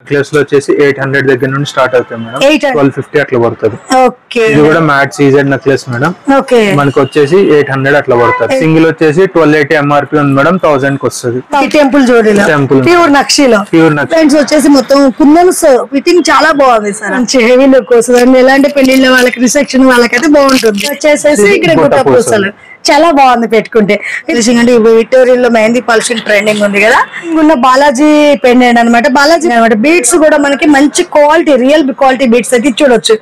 Necklace లో వచ్చేసి 800 దగ్గర నుండి స్టార్ట్ అవుతాయి మేడం. 1250 అట్లా పడుతుంది. ఇది కూడా మ్యాట్ సీజెడ్ నెక్లెస్ మేడం. మనకి వచ్చేసి 800 అట్లా పడుతుంది. సింగిల్ వచ్చేసి 1280 ఎంఆర్పి ఉంది మేడం. 1000 కి వస్తుంది. టెంపుల్ జోడీలో ప్యూర్ నక్షిలో ఫ్రెండ్స్ వచ్చేసి మొత్తం కుందన్స్ ఫిట్టింగ్ చాలా బాగుంది సార్. మంచి హెవీ లుక్ వస్తుంది. ఎలాంటి పెళ్లిళ్ళ వాళ్ళకి రిసెప్షన్ వాళ్ళకైతే బాగుంటుంది. వచ్చేసేసి ఇక్కడ గుట్ట పూసలు చాలా బాగుంది పెట్టుకుంటే. అంటే విక్టోరియా లో మెహందీ పాలిషింగ్ ట్రెండింగ్ ఉంది కదా. ఉన్న బాలాజీ పెండెంట్ అనమాట. బాలాజీ అనమాట. బీట్స్ కూడా మనకి మంచి క్వాలిటీ రియల్ క్వాలిటీ బీట్స్ అయితే చూడొచ్చు.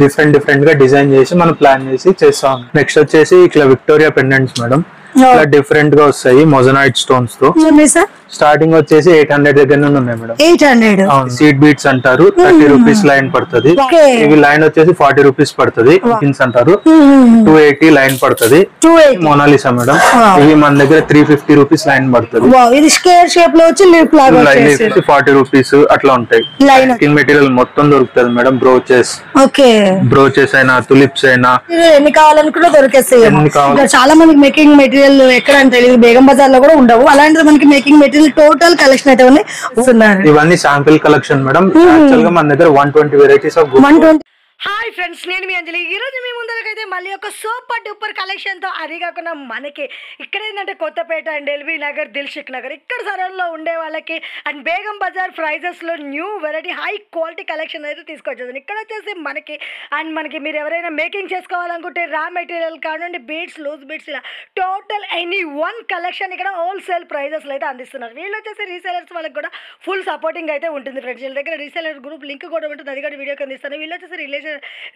డిఫరెంట్ గా డిజైన్ చేసి మనం ప్లాన్ చేసి చేస్తాం. నెక్స్ట్ వచ్చేసి ఇట్లా విక్టోరియా పెండెంట్స్ మేడం. ఇట్లా డిఫరెంట్ గా వస్తాయి మొజనైట్ స్టోన్స్ తో. స్టార్టింగ్ వచ్చేసి 800 దగ్గర నుండి ఉన్నాయి మేడం. 800 సీడ్ బీట్స్ అంటారు. 30 రూపీస్ లైన్ పడుతుంది. ఇవి లైన్ వచ్చేసి 40 రూపీస్ పడుతుంది. పిన్స్ అంటారు. 280 లైన్ పడుతుంది. మోనాలిసా మేడం. ఇవి మన దగ్గర 350 రూపీస్ లైన్ పడుతుంది. ఇది స్క్వేర్ షేప్ లో వచ్చి లీఫ్ లాగా వచ్చేసి 40 రూపీస్ అట్లా ఉంటాయి. స్కిన్ మెటీరియల్ మొత్తం దొరుకుతుంది మేడం. బ్రోచెస్ అయినా తులిప్స్ అయినా ఎన్ని కావాలనుకున్నా దొరికేస్తాయి. చాలా మందికి మేకింగ్ మెటీరియల్ ఎక్కడ అని తెలియదు. బేగం బజార్ లో కూడా ఉండవు. అలాంటిది మనకి మేకింగ్ మెటీరియల్ టోటల్ కలెక్షన్ అయితే ఉన్నాయి. ఇవన్నీ శాంపిల్ కలెక్షన్ మేడం. యాక్చువల్ గా మన దగ్గర 120 వెరైటీస్ ఆఫ్ 120. హాయ్ ఫ్రెండ్స్, నేను మీ అంజలి. ఈ రోజు మీ ముందరకైతే మళ్ళీ ఒక సూపర్ డూపర్ కలెక్షన్ తో, అది కాకుండా మనకి ఇక్కడ ఏంటంటే కొత్తపేట అండ్ ఎల్బీ నగర్, దిల్షుక్ నగర్ ఇక్కడ సరౌండ్లో ఉండే వాళ్ళకి అండ్ బేగం బజార్ ప్రైజెస్ లో new variety high quality collection అయితే తీసుకొచ్చేది. ఇక్కడ వచ్చేసి మనకి మీరు ఎవరైనా మేకింగ్ చేసుకోవాలనుకుంటే రా మెటీరియల్ కానివ్వండి, బీడ్స్, లూజ్ బీడ్స్, ఇలా టోటల్ ఎనీ వన్ కలెక్షన్ ఇక్కడ హోల్సేల్ ప్రైజెస్ అయితే అందిస్తున్నారు. వీళ్ళు వచ్చేసి రీసేలర్స్ వాళ్ళకి కూడా ఫుల్ సపోర్టింగ్ అయితే ఉంటుంది ఫ్రెండ్స్. వీళ్ళ దగ్గర రీసేలర్ గ్రూప్ లింక్ కూడా ఉంటుంది. అది కూడా వీడియోకి అందిస్తాను. వీళ్ళు వచ్చేసి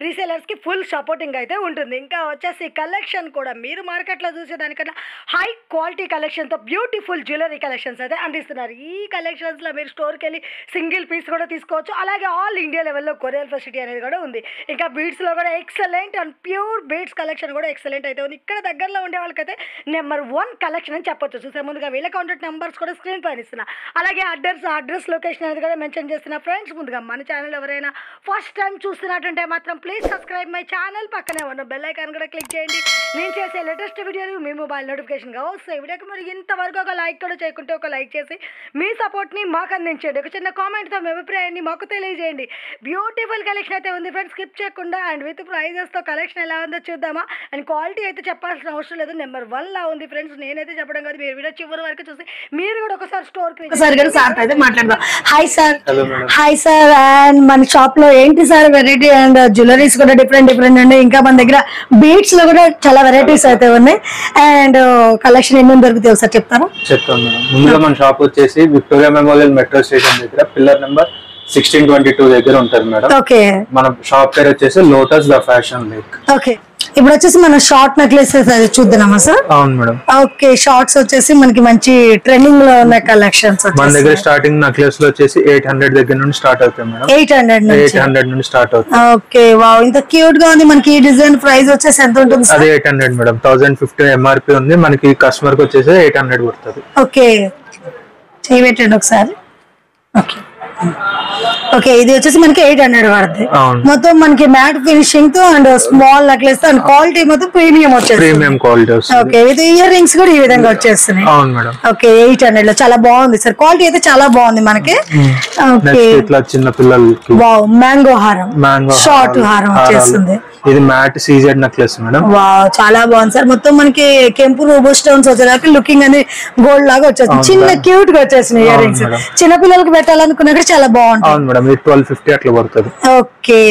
రీసేలర్స్ కి ఫుల్ సపోర్టింగ్ అయితే ఉంటుంది. ఇంకా వచ్చేసి కలెక్షన్ కూడా మీరు మార్కెట్ లో చూసేదానికన్నా హై క్వాలిటీ కలెక్షన్ తో బ్యూటిఫుల్ జ్యువెలరీ కలెక్షన్స్ అయితే అందిస్తున్నారు. ఈ కలెక్షన్స్ లో మీరు స్టోర్కి వెళ్ళి సింగిల్ పీస్ కూడా తీసుకోవచ్చు. అలాగే ఆల్ ఇండియా లెవెల్లో కొరియర్ ఫెసిలిటీ అనేది కూడా ఉంది. ఇంకా బీడ్స్ లో కూడా excellent and pure beads collection కూడా ఎక్సలెంట్ అయితే ఉంది. ఇక్కడ దగ్గరలో ఉండే వాళ్ళకైతే నెంబర్ 1 కలెక్షన్ అని చెప్పొచ్చు. చూసే ముందుగా వీళ్ళ కాంటాక్ట్ నెంబర్స్ కూడా స్క్రీన్ పైన ఇస్తున్నా. అలాగే అడ్రస్ లొకేషన్ అనేది కూడా మెన్షన్ చేస్తున్నా. ఫ్రెండ్స్ ముందుగా మన ఛానల్ ఎవరైనా ఫస్ట్ టైం చూస్తున్నట్టుంటే మాత్రం ప్లీజ్ సబ్స్క్రైబ్ మై ఛానల్. పక్కనే ఉన్న బెల్ ఐకాన్ కూడా క్లిక్ చేయండి. నేను చేసే లేటెస్ట్ వీడియోలు మీ మొబైల్ నోటిఫికేషన్గా వస్తాయి. వీడియోకి మరి ఇంతవరకు ఒక లైక్ కూడా చేయకుంటే ఒక లైక్ చేసి మీ సపోర్ట్ని మాకు అందించండి. ఒక చిన్న కామెంట్తో మీ అభిప్రాయాన్ని మాకు తెలియజేయండి. బ్యూటిఫుల్ కలెక్షన్ అయితే ఉంది ఫ్రెండ్స్. స్కిప్ చేయకుండా అండ్ విత్ ప్రైజెస్తో కలెక్షన్ ఎలా ఉందో చూద్దామా. అండ్ క్వాలిటీ అయితే చెప్పాల్సిన అవసరం లేదు. నెంబర్ 1 లా ఉంది ఫ్రెండ్స్. నేనైతే చెప్పడం కాదు, మీరు వీడియో చివరి వరకు చూసి మీరు కూడా ఒకసారి స్టోర్కి సార్ అయితే మాట్లాడదాం. Hi sir. Hi sir. And మన షాప్ లో ఏంటి సార్ వెరైటీ అండ్ జ్యువెలరీస్ కూడా డిఫరెంట్ ఉన్నాయి. ఇంకా మన దగ్గర బీట్స్ లో కూడా చాలా వెరైటీస్ అయితే ఉన్నాయి. అండ్ కలెక్షన్ ఎన్ని దొరుకుతాయి ఒకసారి చెప్తారా? చెప్తాను మేడం. ముందుగా మన షాప్ వచ్చేసి విక్టోరియా మెమోరియల్ మెట్రో స్టేషన్ దగ్గర పిల్లర్ నెంబర్ 1622 దగ్గర ఉంటారు మేడం. ఓకే. మన షాప్ పేరు వచ్చేసి lotus the fashion lake. Okay. ఇప్పుడు వచ్చేసి మన షార్ట్ నెక్లెసెస్ చూద్దామా సార్? అవును మేడం. ఓకే. షార్ట్స్ వచ్చేసి మనకి మంచి ట్రెండింగ్ లో ఉన్న కలెక్షన్స్. మన దగ్గర స్టార్టింగ్ నెక్లెస్ లో వచ్చేసి 800 దగ్గర నుండి స్టార్ట్ అవుతాయి మేడం. 800 నుండి స్టార్ట్ అవుతాయి. ఓకే. వావ్, ఇంత క్యూట్ గా ఉంది. మనకి ఈ డిజైన్ ప్రైస్ వచ్చేసి ఎంత ఉంటుంది? అది 800 మేడం. 1050 ఎంఆర్పి ఉంది. మనకి కస్టమర్ కి వచ్చేసి 800 పడుతుంది. ఓకే. చేయబెట్టండి ఒకసారి. ఓకే. ఓకే. ఇది వచ్చేసి మనకి 800 పడుతుంది. మొత్తం మనకి మ్యాట్ ఫినిషింగ్ తో and small necklace and quality మొత్తం ప్రీమియం వచ్చేసి ప్రీమియం క్వాలిటీ వస్తుంది. ఓకే. విత్ ఇయర్ రింగ్స్ కూడా ఈ విధంగా వచ్చేస్తున్నాయి. అవును మేడం. ఓకే. 800 లో చాలా బాగుంది సార్. క్వాలిటీ అయితే చాలా బాగుంది మనకి. ఓకే. ఇట్లా చిన్న పిల్లలకి వావ్, మ్యాంగో హారం, షార్ట్ హారం వచ్చేస్తుంది. ఇది matte CZ necklace madam. Wow, చాలా బాగుంది సార్. మొత్తం మనకి కెంపు రూబో స్టోన్స్ వచ్చేదాకా లుకింగ్ అనేది గోల్డ్ లాగా వచ్చేస్తుంది. చిన్న క్యూట్ గా వచ్చేసినాయి ఇయర్ రింగ్స్. చిన్న పిల్లలకి పెట్టాలనుకున్నా కూడా చాలా బాగుంటుంది. అవును మేడం. 1250 అట్లా పడుతుంది. ఓకే.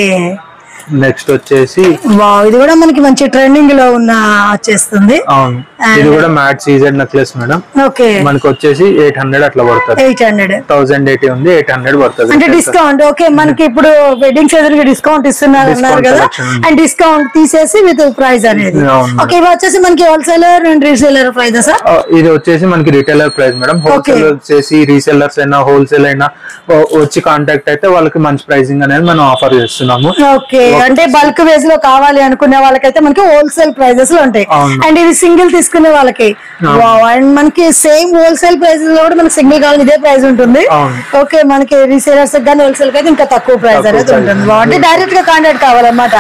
నెక్స్ట్ వచ్చేసి వావ్, ఇది కూడా మనకి మంచి ట్రెండింగ్ లో ఉన్న వచ్చేస్తుంది. అవును. ఇది కూడా matte CZ necklace madam. Okay. మనకి వచ్చేసి 800 అట్లా పడుతుంది. 800 1080 ఉంది. 800 పడుతుంది అంటే డిస్కౌంట్. ఓకే. మనకి ఇప్పుడు వెడ్డింగ్ సీజన్ కి డిస్కౌంట్ ఇస్తున్నారు అన్నారు కదా. అండ్ డిస్కౌంట్ తీసేసి విత్ ప్రైస్ అనేది. ఓకే. ఇది వచ్చేసి మనకి wholesaler and reseller price sir? ఇది వచ్చేసి మనకి రిటైలర్ ప్రైస్ మేడం. హోల్సేల్ వచ్చేసి రీసేలర్స్ అయినా హోల్సేల్ అయినా వచ్చి కాంటాక్ట్ అయితే వాళ్ళకి మంచి ప్రైసింగ్ అనేది మనం ఆఫర్ చేస్తున్నాము. ఓకే. అంటే బల్క్ వేజ్ లో కావాలి అనుకునే వాళ్ళకైతే మనకి హోల్సేల్ ప్రైజెస్ లో ఉంటాయి. అండ్ ఇది సింగిల్ తీసుకునే వాళ్ళకి అండ్ మనకి సేమ్ హోల్సేల్ ప్రైజెస్ లో కూడా మనకి సింగిల్ కావాలి ఇదే ప్రైస్ ఉంటుంది. ఓకే. మనకి రీసేలర్స్ కానీ హోల్సేల్ అయితే ఇంకా తక్కువ ప్రైస్ అనేది ఉంటుంది. అంటే డైరెక్ట్ గా కాంటాక్ట్ కావాలన్నమాట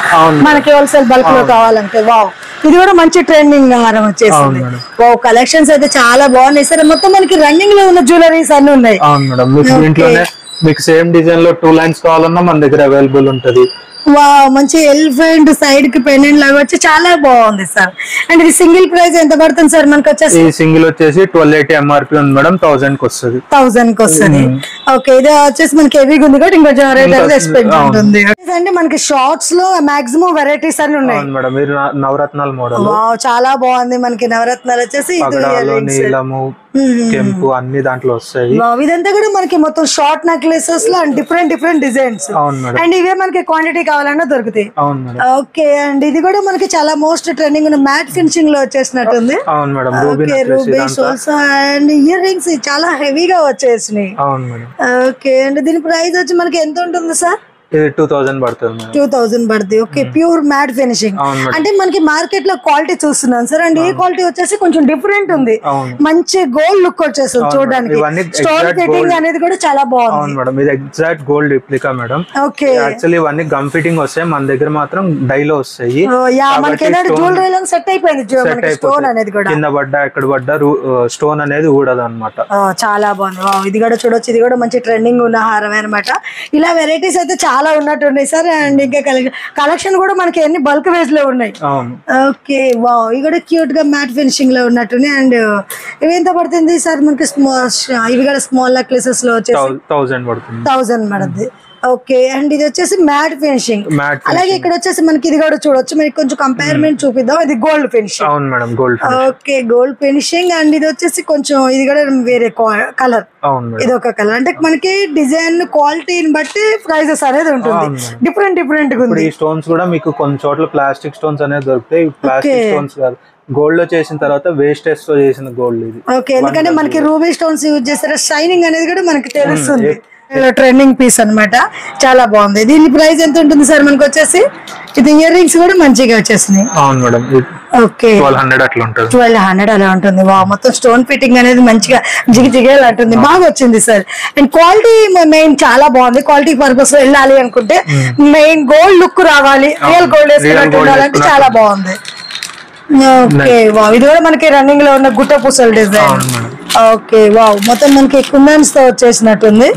మనకి హోల్సేల్ బల్క్ లో కావాలంటే. వావ్, ఇది కూడా మంచి ట్రెండింగ్ హారం వచ్చేసింది. వావ్, కలెక్షన్స్ అయితే చాలా బాగున్నాయి సార్. మొత్తం మనకి రన్నింగ్ లో ఉన్న జ్యువెలరీస్ అన్ని ఉన్నాయి. మీకు సేమ్ డిజైన్ లో 2 లైన్స్ కావాలన్నా మన దగ్గర అవైలబుల్ ఉంటది. మంచి ఎలిఫెంట్ సైడ్ కి పెండెంట్ లాగా వచ్చి చాలా బాగుంది సార్. అండ్ ఇది సింగిల్ ప్రైస్ ఎంత పడుతుంది సార్ మనకి వచ్చేసి? ఈ సింగిల్ వచ్చేసి 1280 ఎంఆర్పి ఉంది మేడం, 1000 కి వస్తుంది. 1000 కి వస్తుంది. ఓకే, ఇది వచ్చేసి మనకి హెవీగా ఉంది కాబట్టి ఇంకొంచెం రేట్ అనేది ఎక్స్పెక్ట్ ఉంటుంది. అంటే మనకి షార్ట్స్ లో మాక్సిమం వెరైటీస్ అన్ని ఉన్నాయి మేడం. మీరు నవరత్నాల మోడల్ చాలా బాగుంది. మనకి నవరత్నాలు వచ్చేసి నీలము కెంపు అన్ని దాంట్లో వస్తాయి. ఇదంతా కూడా మనకి మొత్తం షార్ట్ నెక్లెసెస్ లో అండ్ డిఫరెంట్ డిజైన్స్. అండ్ ఇవే మనకి క్వాంటిటీ కావాలన్నా దొరుకుతాయి. ఓకే, అండ్ ఇది కూడా మనకి చాలా మోస్ట్ ట్రెండింగ్ ఉన్న మ్యాట్ ఫినిషింగ్ లో వచ్చేసినట్టుంది. రూబీ సోల్స్ అండ్ ఇయర్ రింగ్స్ చాలా హెవీగా వచ్చేసినాయి. ఓకే, అండ్ దీని ప్రైస్ వచ్చి మనకి ఎంత ఉంటుంది సార్? 2000 పడుతుంది. 2000 పడుతుంది. Okay, pure matte finishing. అంటే మనకి మార్కెట్ లో క్వాలిటీ చూస్తున్నాను సార్. అండ్ ఈ క్వాలిటీ వచ్చేసి కొంచెం డిఫరెంట్ ఉంది. మంచి గోల్డ్ లుక్ వచ్చేస్తుంది చూడడానికి. స్టోన్ ఫిట్టింగ్ అనేది కూడా చాలా బాగుంది మేడం. ఇది exact gold replica madam. Okay, actually ఇవన్నీ గమ్ ఫిట్టింగ్ వస్తాయి, మన దగ్గర మాత్రం డైలో వస్తాయి. మనకి జ్యువెలరీలో సెట్ అయిపోయింది. స్టోన్ అనేది కూడా కింద పడ్డా ఎక్కడ పడ్డా స్టోన్ అనేది ఊడదు అనమాట. చాలా బాగుంది. ఇది కూడా చూడొచ్చు. ఇది కూడా మంచి ట్రెండింగ్ ఉన్న హారమే అనమాట. ఇలా వెరైటీస్ అయితే చాలా ఉన్నట్టున్నాయి సార్. అండ్ ఇంకా కలెక్షన్ కూడా మనకి అన్ని బల్క్ వేజ్ లో ఉన్నాయి. ఓకే, వావ్, ఇవి కూడా క్యూట్ గా మ్యాట్ ఫినిషింగ్ లో ఉన్నట్టున్నాయి. అండ్ ఇవి ఎంత పడుతుంది సార్ మనకి? ఇవి కూడా స్మాల్ నెక్లెసెస్ లో వచ్చేసి 1000 పడుతుంది. 1000 పడుతుంది. ఓకే, అండ్ ఇది వచ్చేసి మ్యాట్ ఫినిషింగ్. అలాగే ఇక్కడ వచ్చేసి మనకి ఇది కూడా చూడొచ్చు. మనకి కొంచెం కంపేర్మెంట్ చూపిద్దాం. ఇది గోల్డ్ ఫినిషింగ్. అవును madam, gold. Okay, gold finishing. And ఇది వచ్చేసి కొంచెం ఇది కూడా వేరే కలర్. ఇది ఒక కలర్. అంటే మనకి డిజైన్ క్వాలిటీని బట్టి ప్రైజెస్ అనేది ఉంటుంది. డిఫరెంట్ గా ఉంది. ఈ స్టోన్స్ కూడా మీకు కొన్ని చోట్ల ప్లాస్టిక్ స్టోన్స్ అనేది దొరుకుతాయి. ప్లాస్టిక్ స్టోన్స్ కాదు, గోల్డ్ లో చేసిన తర్వాత వేస్టేజ్ తో చేసిన గోల్డ్ ఇది. ఓకే, ఎందుకంటే మనకి రూబీ స్టోన్స్ యూజ్ చేస్తారు. షైనింగ్ అనేది కూడా మనకి తెలుస్తుంది. ట్రెండింగ్ పీస్ అన్నమాట. చాలా బాగుంది. దీని ప్రైస్ ఎంత ఉంటుంది సార్ మనకి వచ్చేసి? ఇది ఇయర్ రింగ్స్ కూడా మంచిగా వచ్చేసినాయి. అవును మేడం. ఓకే, 1200 అట్లా ఉంటుంది. 1200 అలా ఉంటుంది. మొత్తం స్టోన్ ఫిట్టింగ్ అనేది మంచిగా జిగిజిగేలా ఉంటుంది. బాగా వచ్చింది సార్. అండ్ క్వాలిటీ మెయిన్ చాలా బాగుంది. క్వాలిటీ పర్పస్ లో వెళ్ళాలి అనుకుంటే మెయిన్ గోల్డ్ లుక్ రావాలి, రియల్ గోల్డ్ వేసుకున్నట్టు ఉండాలంటే చాలా బాగుంది. ఓకే, వావ్, ఇది కూడా మనకి రన్నింగ్ లో ఉన్న గుట్ట పూసల డిజైన్. ఓకే, వావ్, మొత్తం మనకి కుందన్స్ తో వచ్చేసినట్టుంది.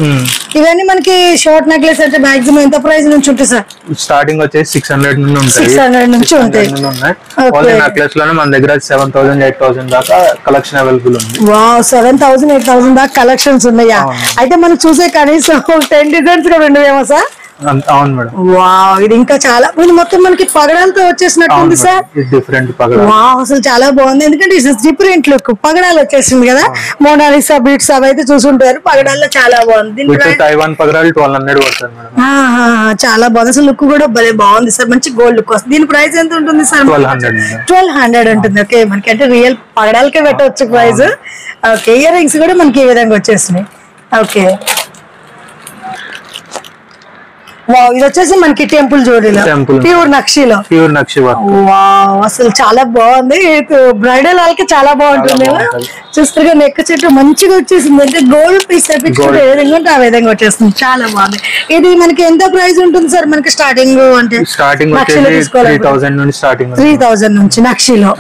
ఇవన్నీ మనకి షార్ట్ నెక్లెస్ అంటే మాక్సిమం ఎంత ప్రైస్ నుంచి ఉంటుంది సార్? స్టార్టింగ్ వచ్చేసి 600 నుండి ఉంటాయి. 600 నుంచి ఉంటాయి. నెక్లెస్ లోనే మన దగ్గర 7000 8000 దాకా కలెక్షన్ అవైలబుల్ ఉంది. వావ్, 7000 8000 దాకా కలెక్షన్స్ ఉన్నాయా? అయితే మనం చూసే కనీసం 10 డిజైన్స్ కూడా ఉండవేమో సార్? అవును మేడం. వావ్, ఇది ఇంకా చాలా మొత్తం మనకి పగడాలతో వచ్చేసినట్టుంది సార్. డిఫరెంట్ పగడాలు. వావ్, అసలు చాలా బాగుంది. ఎందుకంటే డిఫరెంట్ లుక్ పగడాలు వచ్చేసింది కదా. మోనాలిసా బీట్స్ అవి అయితే చూసుంటారు. పగడాల్లో చాలా బాగుంది. తైవాన్ పగడాలు 1200 పడుతుంది మేడం. చాలా బాగుంది. అసలు లుక్ కూడా భలే బాగుంది సార్. మంచి గోల్డ్ లుక్ వస్తుంది. దీని ప్రైస్ ఎంత ఉంటుంది సార్? 1200 ఉంటుంది. ఓకే, మనకి అంటే రియల్ పగడాలకే పెట్టవచ్చు ప్రైస్. ఓకే, ఇయర్ రింగ్స్ కూడా మనకి ఈ విధంగా వచ్చేసినాయి. ఓకే, వావ్, ఇది వచ్చేసి మనకి టెంపుల్ జోడీలో ప్యూర్ నక్షిలో. వావ్, అసలు చాలా బాగుంది. బ్రైడల్ వాళ్ళకి చాలా బాగుంటుంది. చూస్తారుగా నెక్ చెట్టు మంచిగా వచ్చేసింది. అంటే గోల్డ్ పీస్ తెప్పించుకుంటే ఏ విధంగా ఉంటే ఆ విధంగా వచ్చేస్తుంది. చాలా బాగుంది. ఇది మనకి ఎంత ప్రైస్ ఉంటుంది సార్ మనకి స్టార్టింగ్? అంటే 3000 నుంచి నక్షిలో.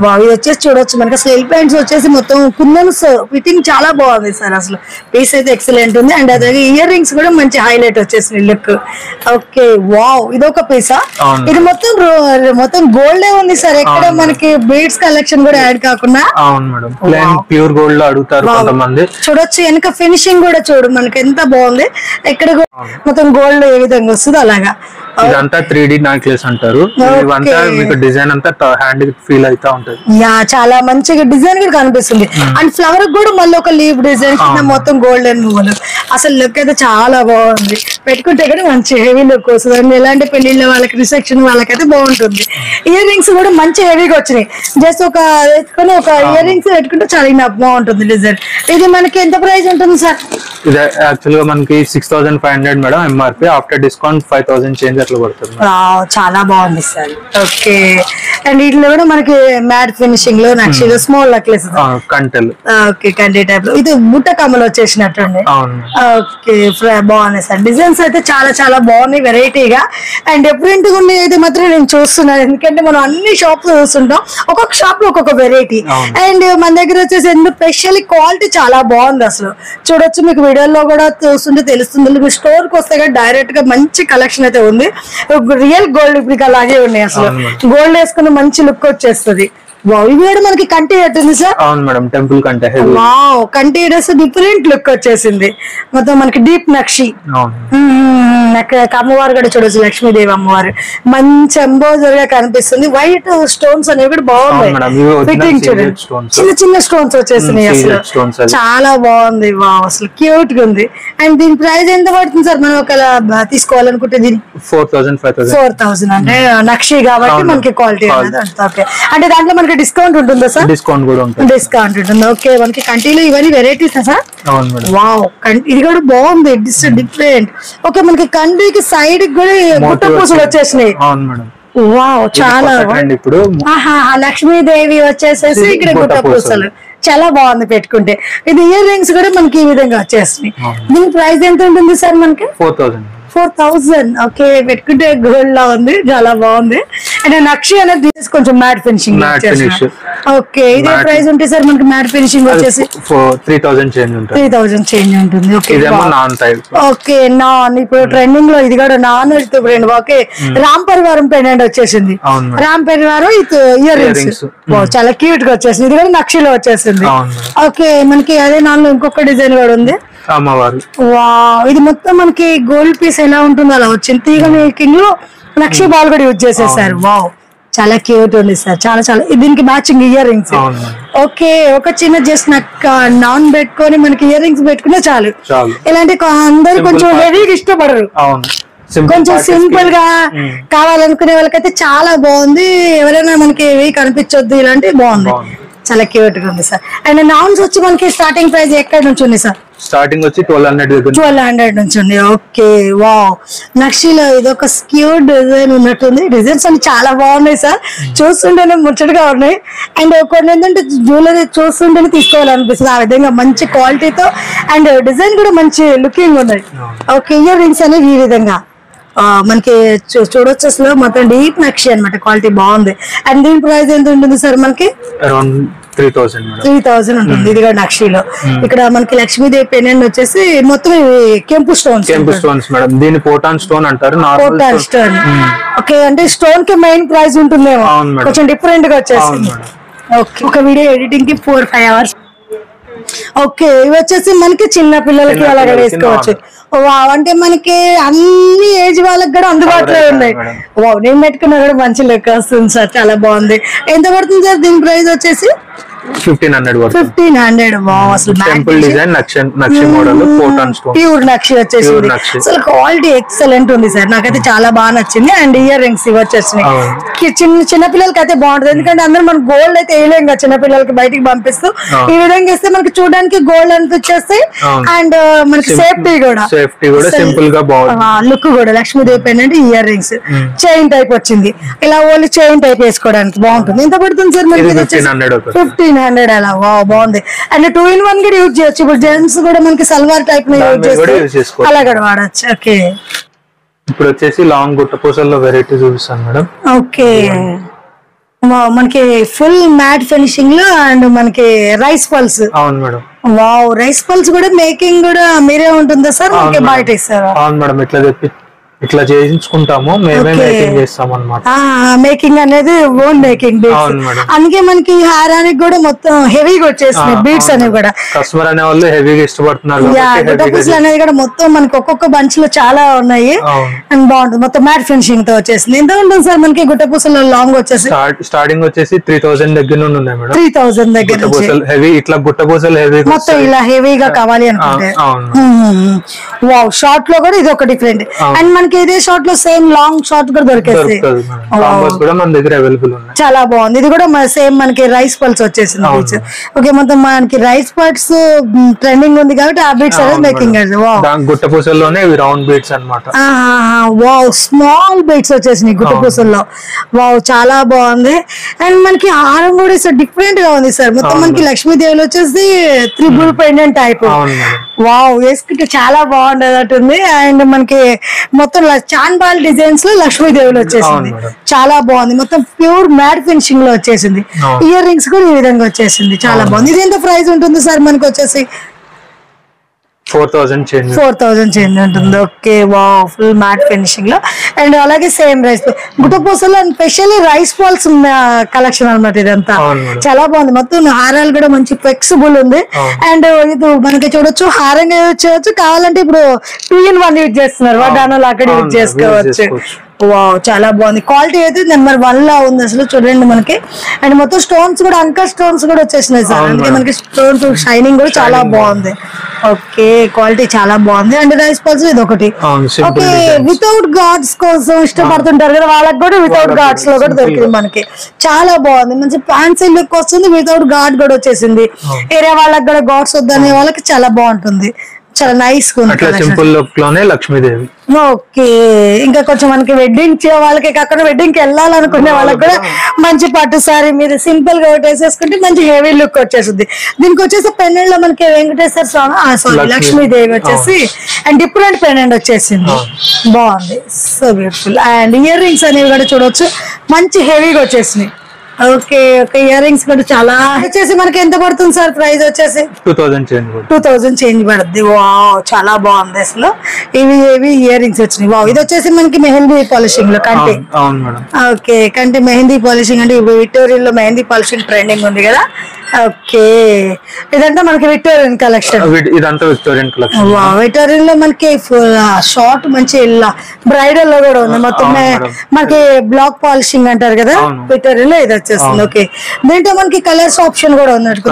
వావ్, ఇది వచ్చేసి చూడొచ్చు మనకి అసలు ఎల్ ప్యాంట్స్ వచ్చేసి మొత్తం కుందన్స్ ఫిట్టింగ్ చాలా బాగుంది సార్. అసలు పీస్ అయితే ఎక్సలెంట్ ఉంది. అండ్ అదే ఇయర్ రింగ్స్ కూడా మంచి హైలైట్ వచ్చేసింది లుక్. ఓకే, వావ్, ఇది ఒక పీసా? ఇది మొత్తం గోల్డ్ ఉంది సార్. ఎక్కడ మనకి బీడ్స్ కలెక్షన్ కూడా యాడ్ కాకుండా. అవును మేడం, ప్యూర్ గోల్డ్ లో అడుగుతారు కొంతమంది. చూడొచ్చు వెనక ఫినిషింగ్ కూడా చూడు మనకి ఎంత బాగుంది. ఎక్కడ మొత్తం గోల్డ్ ఏ విధంగా వస్తుంది అలాగా. ఇదంతా 3D నెక్లెస్ అంటారు. ఇవంతా మీకు డిజైన్ అంతా హ్యాండ్ ఫీల్ అవుతా ఉంటది. యా, చాలా మంచిగా డిజైన్ కూడా కనిపిస్తుంది. అండ్ ఫ్లవర్ కూడా మళ్ళీ ఒక లీవ్ డిజైన్ కింద మొత్తం గోల్డెన్ పువ్వులు. అసలు లుక్ అయితే చాలా బాగుంది. పెట్టుకుంటే కూడా మంచి హెవీ లుక్ వస్తుంది. అండ్ ఎలాంటి పెళ్లిళ్ళ వాళ్ళకి రిసెప్షన్ వాళ్ళకైతే బాగుంటుంది. ఇయర్ రింగ్స్ కూడా మంచి హెవీగా వచ్చినాయి. జస్ట్ ఒక వేసుకొని ఒక ఇయర్ రింగ్స్ పెట్టుకుంటే చాలా బాగుంటుంది డిజైన్. ఇది మనకి ఎంత ప్రైస్ ఉంటుంది సార్? ఇది యాక్చువల్ గా మనకి 6500 madam MRP. After discount 5000 change అట్లా పడుతుంది. చాలా బాగుంది సార్. ఓకే, అండ్ వీటిలో కూడా మనకి మ్యాట్ ఫినిషింగ్ లో నక్షిలో స్మాల్ నెక్లెస్ కంటెలు. ఓకే, కంటి టైప్ లో ఇది బుట్ట కమ్మలు వచ్చేసినట్టుండి. ఓకే, బాగున్నాయి సార్. డిజైన్స్ డిజైన్స్ అయితే చాలా చాలా బాగున్నాయి వెరైటీగా. అండ్ డిఫరెంట్ గా ఉన్నాయి అయితే మాత్రం నేను చూస్తున్నాను, ఎందుకంటే మనం అన్ని షాప్స్ చూస్తుంటాం, ఒక్కొక్క షాప్ లో ఒక్కొక్క వెరైటీ. అండ్ మన దగ్గర వచ్చేసి ఎందుకు స్పెషల్లీ క్వాలిటీ చాలా బాగుంది అసలు. చూడొచ్చు, మీకు వీడియోలో కూడా చూస్తుంటే తెలుస్తుంది. మీరు స్టోర్ కి వస్తే డైరెక్ట్ గా మంచి కలెక్షన్ అయితే ఉంది. రియల్ గోల్డ్ ఇప్పుడు అలాగే ఉన్నాయి అసలు. గోల్డ్ వేసుకున్న మంచి లుక్ వచ్చేస్తుంది. ఇవి కూడా మనకి కంటి ఉంది సార్. అవును మేడం, టెంపుల్ కంటే కంటి డిఫరెంట్ లుక్ వచ్చేసింది. మొత్తం మనకి డీప్ నక్షి, అమ్మవారు కూడా చూడొచ్చు, లక్ష్మీదేవి అమ్మవారు మంచి ఎంబోజర్ గా కనిపిస్తుంది. వైట్ స్టోన్స్ అనేవి కూడా బాగున్నాయి, ఫిట్టింగ్ చూడండి, చిన్న చిన్న స్టోన్స్ వచ్చేసినాయి అసలు. చాలా బాగుంది, అసలు క్యూట్ గా ఉంది. అండ్ దీని ప్రైస్ ఎంత పడుతుంది సార్ మనం ఒకవేళ తీసుకోవాలనుకుంటే? దీని 4,000 అంటే నక్షి కాబట్టి మనకి క్వాలిటీ అనేది. ఓకే, అంటే దాంట్లో మనకి డిస్కౌంట్ ఉంటుందా సార్? డిస్కౌంట్ కూడా ఉంటుంది. డిస్కౌంట్ ఉంటుంది. ఓకే, మనకి కంటిలో ఇవన్నీ వెరైటీస్ సార్? వావ్, ఇది కూడా బాగుంది, డిఫరెంట్. ఓకే, మనకి కంటికి సైడ్ కూడా గుట్ట పూసలు వచ్చేసినాయి. వావ్, చాలా. ఇప్పుడు లక్ష్మీదేవి వచ్చేసేసి ఇక్కడ గుట్ట పూసలు చాలా బాగుంది పెట్టుకుంటే. ఇది ఇయర్ రింగ్స్ కూడా మనకి ఈ విధంగా వచ్చేసినాయి. దీని ప్రైస్ ఎంత ఉంటుంది సార్? మనకి 4,000. ఓకే, పెట్టుకుంటే గోల్డ్ లా ఉంది, చాలా బాగుంది. అండ్ నక్షి అనేది కొంచెం మ్యాట్ ఫినిషింగ్. ఓకే, ఇదే ప్రైస్ ఉంటే సార్ మనకి మ్యాట్ ఫినిషింగ్ వచ్చేసి 3,000 చేంజ్ ఉంటుంది. ఓకే, నాన్ ఇప్పుడు ట్రెండింగ్ లో ఇది కూడా నాన్. ఓకే, రామ్ పరివారం పెండెంట్ వచ్చేసింది. రామ్ పరివారం ఇయర్ రింగ్స్ చాలా క్యూట్ గా వచ్చేసింది. ఇది కూడా నక్షిలో వచ్చేసింది. ఓకే, మనకి అదే నాన్ లో ఇంకొక డిజైన్ కూడా ఉంది. ఇది మొత్తం మనకి గోల్డ్ పీస్ ఎలా ఉంటుందో అలా వచ్చింది. తీగ మేకింగ్ లో నక్షి బాల్ కూడా యూజ్ చేసేసారు. వావ్, చాలా క్యూట్ ఉంది సార్, చాలా చాలా. దీనికి మ్యాచింగ్ ఇయర్ రింగ్స్. ఓకే, ఒక చిన్న జస్ట్ నాన్ పెట్టుకొని మనకి ఇయర్ రింగ్స్ పెట్టుకునే చాలు. ఇలాంటి అందరు కొంచెం హెవీగా ఇష్టపడరు, కొంచెం సింపుల్ గా కావాలనుకునే వాళ్ళకైతే చాలా బాగుంది. ఎవరైనా మనకి ఏవి కనిపించొద్దు ఇలాంటి బాగుంది, చాలా క్యూట్ గా ఉంది సార్. అండ్ నాన్స్ వచ్చి మనకి స్టార్టింగ్ ప్రైస్ ఎక్కడ నుంచి ఉంది సార్? స్టార్టింగ్ వచ్చి 1200 నుంచి ఉంది. ఓకే, వావ్, నక్షిలో ఇది ఒక క్యూట్ డిజైన్ ఉన్నట్టుంది. డిజైన్స్ అన్ని చాలా బాగున్నాయి సార్, చూస్తుంటేనే ముచ్చటగా ఉన్నాయి. అండ్ కొన్ని ఏంటంటే జ్యువెలరీ చూస్తుంటేనే తీసుకోవాలనిపిస్తుంది, ఆ విధంగా మంచి క్వాలిటీతో. అండ్ డిజైన్ కూడా మంచి లుకింగ్ ఉన్నాయి. ఓకే, ఇయర్ రింగ్స్ అనేవి ఈ విధంగా మనకి చూడొచ్చు అసలు. మొత్తం డీప్ నక్షి అనమాట, క్వాలిటీ బాగుంది. అండ్ దీని ప్రైస్ ఎంత ఉంటుంది సార్? మనకి 3,000 ఉంటుంది. ఇది కూడా నక్షిలో. ఇక్కడ మనకి లక్ష్మీదేవి పెండెంట్ వచ్చేసి మొత్తం కెంపు స్టోన్స్ మేడం. దీని పోటాన్ స్టోన్ అంటారు. పోటాన్ స్టోన్. ఓకే, అంటే స్టోన్ కి మెయిన్ ప్రైస్ ఉంటుందేమో, కొంచెం డిఫరెంట్ గా వచ్చేసింది. ఓకే, ఒక వీడియో ఎడిటింగ్ కి 4-5 hours. ఓకే, ఇవి వచ్చేసి మనకి చిన్న పిల్లలకి అలాగే వేసుకోవచ్చు. అంటే మనకి అన్ని ఏజ్ వాళ్ళకి కూడా అందుబాటులో ఉన్నాయి. నేను పెట్టుకున్నా కూడా మంచి లెక్క వస్తుంది సార్, చాలా బాగుంది. ఎంత పడుతుంది సార్ దీని ప్రైస్ వచ్చేసి? 1,500. అసలు ప్యూర్ నక్షి వచ్చేసింది. అసలు క్వాలిటీ ఎక్సలెంట్ ఉంది సార్, నాకైతే చాలా బాగా నచ్చింది. అండ్ ఇయర్ రింగ్స్ ఇవి వచ్చేసినాయి. చిన్న పిల్లలకి అయితే బాగుంటుంది, ఎందుకంటే అందరూ మనం గోల్డ్ అయితే వేయలేం కదా చిన్న పిల్లలకి బయటికి పంపిస్తూ. ఈ విధంగా ఇస్తే మనకి చూడడానికి గోల్డ్ అనిపించేస్తే అండ్ మనకి సేఫ్టీ కూడా సింపుల్ గా బాగుంది. లుక్ కూడా Lakshmidevi pendant ear rings chain type వచ్చింది. ఇలా ఓన్లీ చైన్ టైప్ వేసుకోవడానికి బాగుంటుంది. ఎంత పడుతుంది సార్ మనకి? 1,500 అలా. బాగుంది. అండ్ 2-in-1 కూడా యూజ్ చేయొచ్చు. ఇప్పుడు జెంట్స్ కూడా మనకి సల్వార్ టైప్ యూజ్ చేస్తే అలా కూడా వాడచ్చు. ఓకే, ఇప్పుడు వచ్చేసి లాంగ్ గుట్ట పూసల్లో వెరైటీ చూపిస్తాను మేడం. ఓకే, మనకి ఫుల్ మ్యాట్ ఫినిషింగ్ లో అండ్ మనకి రైస్ పల్స్. అవును మేడం. వావ్, రైస్ పల్స్ కూడా మేకింగ్ కూడా మీరే ఉంటుందా సార్? బయట ఇస్తారా? అవును మేడం, ఇట్లా చేయించుకుంటాము, మేమే మేకింగ్ చేస్తాం అన్నమాట. మేకింగ్ అనేది ఓన్ మేకింగ్. అందుకే మనకి హారానికి కూడా మొత్తం హెవీగా వచ్చేసినాయి బీట్స్ అనేవి కూడా. కస్టమర్ అనే వాళ్ళు హెవీగా ఇష్టపడుతున్నారు. అనేది కూడా మొత్తం మనకి ఒక్కొక్క బంచ్ లో చాలా ఉన్నాయి అండ్ బాగుంటుంది. మొత్తం మ్యాట్ ఫినిషింగ్ తో వచ్చేసింది. ఎంత ఉంటుంది సార్ మనకి గుట్ట పూసలు లాంగ్ వచ్చేసి? స్టార్టింగ్ వచ్చేసి 3,000 దగ్గర నుండి ఉన్నాయి మేడం. 3,000 దగ్గర హెవీ, ఇట్లా గుట్ట పూసలు హెవీ మొత్తం ఇలా హెవీగా కావాలి అనుకుంటే. వావ్, షార్ట్ లో కూడా ఇది ఒక డిఫరెంట్. అండ్ మనకి మనకి ఇదే షార్ట్ లో సేమ్ లాంగ్ షార్ట్ కూడా దొరికేస్తాయి. చాలా బాగుంది. ఇది కూడా సేమ్ మనకి రైస్ పల్స్ వచ్చేసింది. ఓకే, మొత్తం మనకి రైస్ పల్స్ ట్రెండింగ్ ఉంది కాబట్టి ఆ బీట్స్ అనేది మేకింగ్. గుట్టపూసల్లోనే రౌండ్ బీట్స్ అన్నమాట. వావ్, స్మాల్ బీట్స్ వచ్చేసినాయి గుట్టపూసల్లో. వావ్, చాలా బాగుంది. అండ్ మనకి హారం కూడా డిఫరెంట్ గా ఉంది సార్. మొత్తం మనకి లక్ష్మీదేవిలో వచ్చేసి త్రిబుల్ పెండెంట్ టైప్. వావ్, వేసుకుంటే చాలా బాగుండేటట్టుంది. అండ్ మనకి మొత్తం చాన్బాల్ డిజైన్స్ లో లక్ష్మీదేవిలో వచ్చేసింది. చాలా బాగుంది. మొత్తం ప్యూర్ మ్యాట్ ఫినిషింగ్ లో వచ్చేసింది. ఇయర్ రింగ్స్ కూడా ఈ విధంగా వచ్చేసింది. చాలా బాగుంది. ఇది ఎంత ప్రైస్ ఉంటుంది సార్ మనకి వచ్చేసి? 4000 చేంజ్ ఉంటుంది. Okay, wow, full matte finishing లో. అండ్ అలాగే సేమ్ రైస్ గుట్టపూసలో స్పెషల్లీ రైస్ బాల్స్ కలెక్షన్ అన్నమాట ఇదంతా. చాలా బాగుంది. మొత్తం హారాలు కూడా మంచి ఫ్లెక్సిబుల్ ఉంది. అండ్ ఇది మనకి చూడొచ్చు, హారంగా యూజ్ చేయొచ్చు, కావాలంటే ఇప్పుడు 2-in-1 యూజ్ చేస్తున్నారు, వడ్డానాలు అక్కడ యూజ్ చేసుకోవచ్చు. వావ్, చాలా బాగుంది. క్వాలిటీ అయితే నెంబర్ 1 లా ఉంది అసలు. చూడండి మనకి. అండ్ మొత్తం స్టోన్స్ కూడా అంకర్ స్టోన్స్ కూడా వచ్చేసినాయి సార్. అందుకే మనకి స్టోన్స్ షైనింగ్ కూడా చాలా బాగుంది. ఓకే, క్వాలిటీ చాలా బాగుంది. అండ్ రైస్ పల్స్ ఇది ఒకటి. ఓకే, వితౌట్ గార్డ్స్ కోసం ఇష్టపడుతుంటారు కదా, వాళ్ళకి కూడా వితౌట్ గార్డ్స్ లో కూడా దొరికింది మనకి. చాలా బాగుంది. మంచి ఫ్యాన్సీ లుక్ వస్తుంది. వితౌట్ గార్డ్ కూడా వచ్చేసింది. ఏరియా వాళ్ళకి కూడా గార్డ్స్ వద్దనే వాళ్ళకి చాలా బాగుంటుంది. చాలా నైస్ గా ఉంది. సింపుల్ లుక్ లోనే లక్ష్మీదేవి. ఓకే, ఇంకా కొంచెం మనకి వెడ్డింగ్ వాళ్ళకి కాకుండా వెడ్డింగ్ కి వెళ్ళాలనుకునే వాళ్ళకి కూడా మంచి పట్టు సారీ మీద సింపుల్ గా వేసేసుకుంటే మంచి హెవీ లుక్ వచ్చేసింది. దీనికి వచ్చేసి పెండెంట్ లో మనకి వెంకటేశ్వర స్వామి లక్ష్మీదేవి వచ్చేసి అండ్ డిఫరెంట్ పెండెంట్ వచ్చేసింది. బాగుంది, so beautiful. And ear rings అనేవి కూడా చూడొచ్చు, మంచి హెవీగా వచ్చేసినాయి. ఓకే, ఓకే, ఇయర్ రింగ్స్ కూడా చాలా వచ్చేసి మనకి ఎంత పడుతుంది సార్ ప్రైస్ వచ్చేసి? 2000 చేంజ్ పడుద్ది. వావ్, చాలా బాగుంది అసలు. ఇవి ఇయర్ రింగ్స్ వచ్చినాయి. వావ్, ఇది వచ్చేసి మనకి మెహందీ పాలిషింగ్ లో కంటి. ఓకే, కంటి మెహందీ పాలిషింగ్ అంటే ఇప్పుడు విక్టోరియన్ మెహందీ పాలిషింగ్ ట్రెండింగ్ ఉంది కదా. ఓకే, ఇదంతా మనకి విక్టోరియన్ కలెక్షన్. ఇదంతా విక్టోరియన్ కలెక్షన్. విక్టోరియన్ లో మనకి షార్ట్ మంచి బ్రైడల్ లో కూడా ఉంది. మొత్తం మనకి బ్లాక్ పాలిషింగ్ అంటారు కదా విక్టోరియన్ లో, ఇది వచ్చేస్తుంది. ఓకే, దీంట్లో మనకి కలర్స్ ఆప్షన్ కూడా ఉన్నట్టు.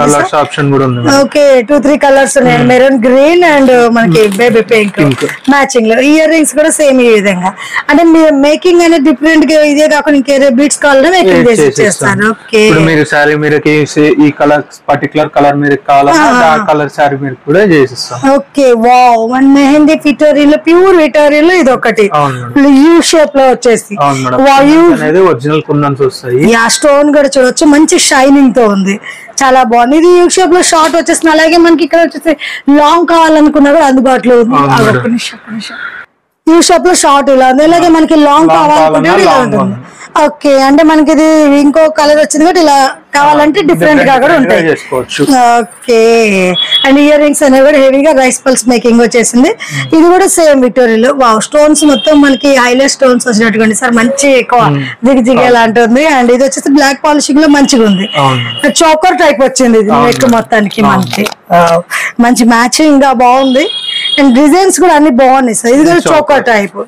ఓకే, 2-3 కలర్స్ ఉన్నాయి. మెరూన్ గ్రీన్ అండ్ మనకి బేబీ పింక్ మ్యాచింగ్ లో. ఇయర్ రింగ్స్ కూడా సేమ్ ఈ విధంగా. అంటే మేకింగ్ అనేది డిఫరెంట్ గా ఇదే కాకుండా ఇంకేదో బీట్స్ కావాలన్నా మేకింగ్ చేసి చేస్తాను. ఓకే, మీరు సారీ మీరకి ఈ కలర్ పర్టికులర్ కలర్ మీరు కావాలన్నా ఆ కలర్ సారీ మీరు కూడా చేసిస్తాం. ఓకే, వావ్, మన మెహందీ విక్టోరియన్ లో ప్యూర్ విక్టోరియన్ లో ఇది ఒకటి యూ షేప్ లో వచ్చేసి ఒరిజినల్ కుందన్స్ వస్తాయి. స్టోన్ కూడా చూడొచ్చు, మంచి షైనింగ్ తో ఉంది. చాలా బాగుంది. ఇది యూ షేప్ లో షార్ట్ వచ్చేసింది. అలాగే మనకి ఇక్కడ వచ్చేసి లాంగ్ కావాలనుకున్నా కూడా అందుబాటులో ఉంది. యూ షేప్ లో షార్ట్ ఇలా ఉంది. అలాగే మనకి లాంగ్ కావాలనుకుంటే ఇలా ఉంటుంది. ఓకే, అంటే మనకి ఇది ఇంకో కలర్ వచ్చింది కాబట్టి ఇలా కావాలంటే డిఫరెంట్ గా కూడా ఉంటాయి. ఓకే, అండ్ ఇయర్ రింగ్స్ అనేవి కూడా హెవీగా రైస్ పల్స్ మేకింగ్ వచ్చేసింది. ఇది కూడా సేమ్ విక్టోరియా. వావ్, స్టోన్స్ మొత్తం మనకి హైలైట్ స్టోన్స్ వచ్చినట్టుగా సార్, మంచి జిగిజిగేలా ఉంటుంది. అండ్ ఇది వచ్చేసి బ్లాక్ పాలిషింగ్ లో మంచిగా ఉంది. చోకర్ టైప్ వచ్చింది ఇది నెక్ మొత్తానికి మనకి. మంచి మ్యాచింగ్ గా బాగుంది. అండ్ డిజైన్స్ కూడా అన్ని బాగున్నాయి సార్. ఇది కూడా చోకర్ టైప్.